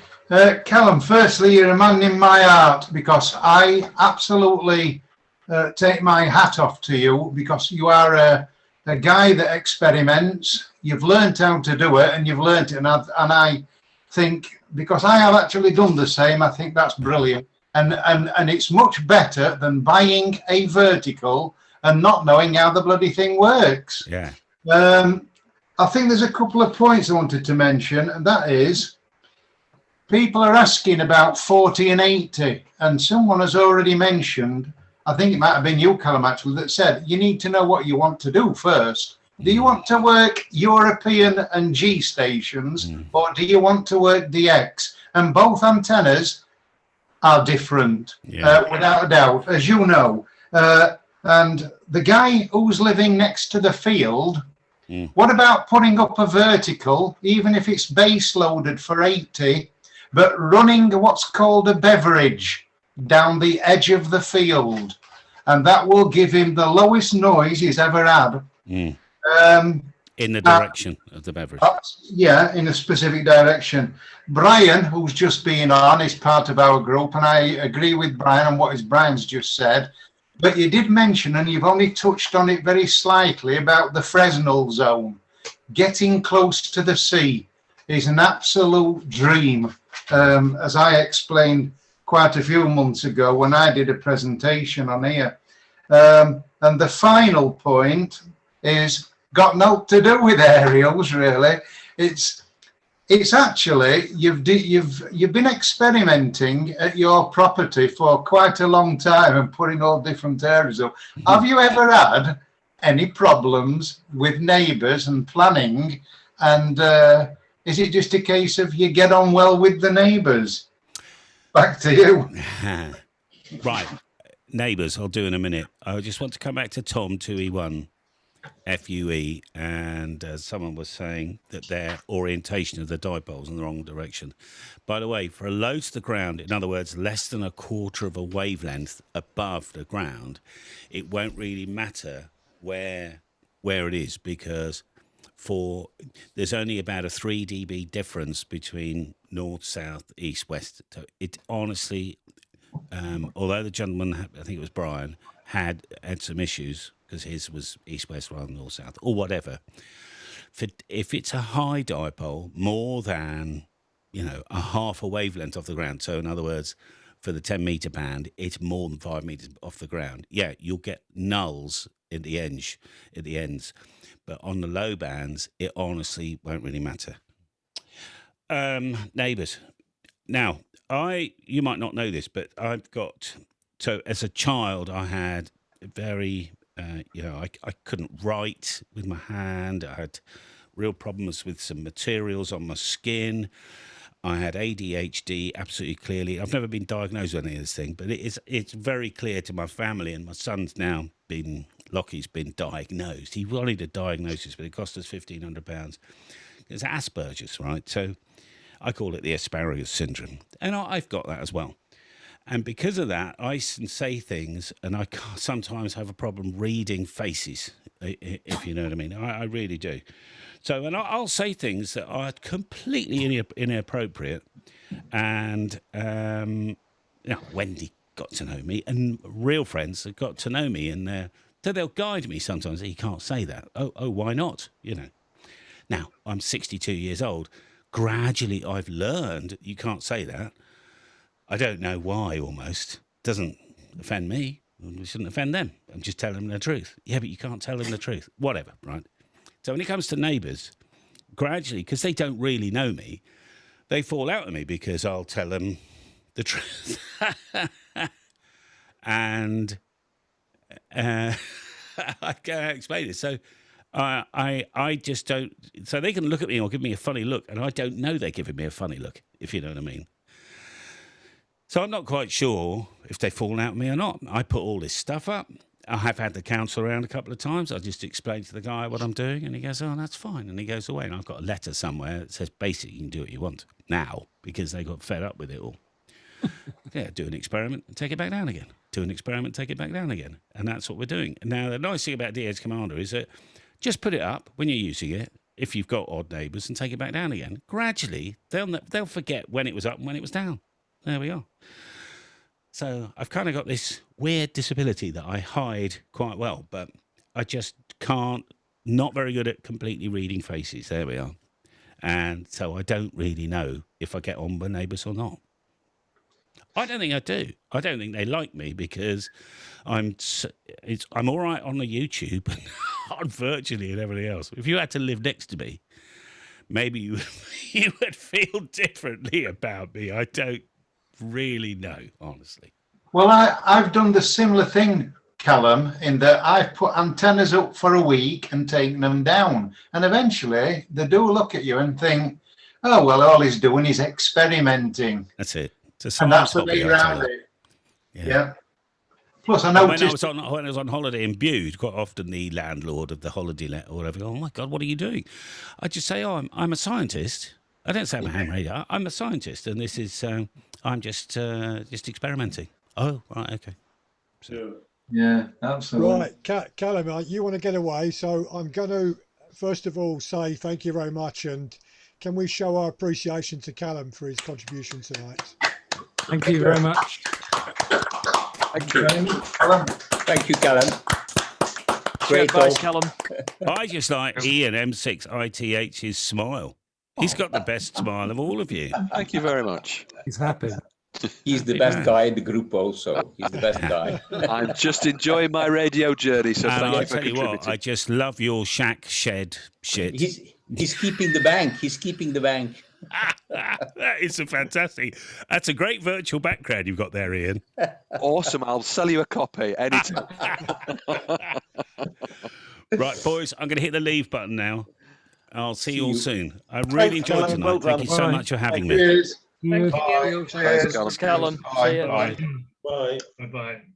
Callum, firstly, you're a man in my heart because I absolutely take my hat off to you because you are a guy that experiments. You've learned how to do it and you've learned it. And I think, because I have actually done the same, I think that's brilliant. And it's much better than buying a vertical and not knowing how the bloody thing works. Yeah. I think there's a couple of points I wanted to mention, and that is people are asking about 40 and 80, and someone has already mentioned, I think it might have been you, Callum, actually, that said you need to know what you want to do first. Do you want to work European and G stations, or do you want to work DX? And both antennas are different, without a doubt, as you know. And the guy who's living next to the field, what about putting up a vertical, even if it's base loaded for 80, but running what's called a beverage down the edge of the field? And that will give him the lowest noise he's ever had. In the direction of the beverage. Yeah, in a specific direction. Brian, who's just been on, is part of our group, and I agree with Brian on what Brian's just said. But you did mention, and you've only touched on it very slightly, about the Fresnel zone. Getting close to the sea is an absolute dream, as I explained quite a few months ago when I did a presentation on here. And the final point is got nothing to do with aerials, really. It's actually you've been experimenting at your property for quite a long time and putting all different areas up. Have you ever had any problems with neighbours and planning? And is it just a case of you get on well with the neighbours? Back to you. Right, neighbours. I'll do in a minute. I just want to come back to Tom 2E1. FUE, and someone was saying that their orientation of the dipoles in the wrong direction. By the way, for a low to the ground, in other words, less than a quarter of a wavelength above the ground, it won't really matter where it is, because there's only about a 3 dB difference between north, south, east, west. So it honestly, although the gentleman, I think it was Brian, had some issues, because his was east-west rather than north-south, or whatever. If it's a high dipole, more than, a half a wavelength off the ground, so in other words, for the 10-metre band, it's more than 5 metres off the ground. Yeah, you'll get nulls at the ends. But on the low bands, it honestly won't really matter. Neighbours. Now, you might not know this, but so as a child, I had very... I couldn't write with my hand. I had real problems with some materials on my skin. I had ADHD, absolutely clearly. I've never been diagnosed with any of this thing, but it's very clear to my family, and my son's now Lockie's been diagnosed. He wanted a diagnosis, but it cost us £1,500. It's Asperger's, right? So I call it the Asparagus Syndrome, and I've got that as well. And because of that, I can say things, and I sometimes have a problem reading faces, if you know what I mean. I really do. So, and I'll say things that are completely inappropriate. And Wendy got to know me, and real friends have got to know me, and so they'll guide me sometimes. You can't say that. Oh, why not? Now, I'm 62 years old. gradually I've learned you can't say that. I don't know why. Almost doesn't offend me. We shouldn't offend them. I'm just telling them the truth. Yeah, but you can't tell them the truth. Whatever, right? So when it comes to neighbours, gradually, because they don't really know me, they fall out of me because I'll tell them the truth. And I can't explain it. So I just don't. So they can look at me or give me a funny look, and I don't know they're giving me a funny look, if you know what I mean. So I'm not quite sure if they've fallen out with me or not. I put all this stuff up. I have had the council around a couple of times. I just explained to the guy what I'm doing, and he goes, "Oh, that's fine." And he goes away, and I've got a letter somewhere that says basically you can do what you want now because they got fed up with it all. Yeah, do an experiment and take it back down again. Do an experiment, take it back down again. And that's what we're doing. Now, the nice thing about DH Commander is that just put it up when you're using it, if you've got odd neighbours, and take it back down again. Gradually, they'll forget when it was up and when it was down. There we are. So I've kind of got this weird disability that I hide quite well, but I just can't, not very good at completely reading faces. There we are. And so I don't really know if I get on with neighbours or not. I don't think I do. I don't think they like me because I'm all right on the YouTube and on virtually and everything else. If you had to live next to me, maybe you would feel differently about me. I don't really know, honestly. Well, I've done the similar thing, Callum, in that I've put antennas up for a week and taken them down. And eventually they do look at you and think, oh, well, all he's doing is experimenting. That's it. And that's the way around it. Yeah. Plus, I noticed when I was on holiday in Bude, quite often the landlord of the holiday let or whatever, oh my God, what are you doing? I just say, oh, I'm a scientist. I don't say I'm a ham radio. I'm a scientist, and this is I'm just experimenting. Oh, right, okay. So. Yeah, absolutely. Right, Callum, you want to get away, so I'm going to first of all say thank you very much, and can we show our appreciation to Callum for his contribution tonight? Thank you very much. Thank you, Callum. Thank you, Callum. Great advice, Callum. I just like Ian M6ITH's smile. He's got the best smile of all of you. Thank you very much. He's happy. He's the best guy in the group also. He's the best guy. I'm just enjoying my radio journey, so thank you for contributing. What, I just love your shack shed shit. He's keeping the bank. He's keeping the bank. That is fantastic. That's a great virtual background you've got there, Ian. Awesome. I'll sell you a copy anytime. Right, boys, I'm going to hit the leave button now. I'll see you all soon. I really enjoyed tonight. Well Thank you so much for having me. Thank you. Thanks, Callum. Bye. See you. Bye. Bye. Bye-bye.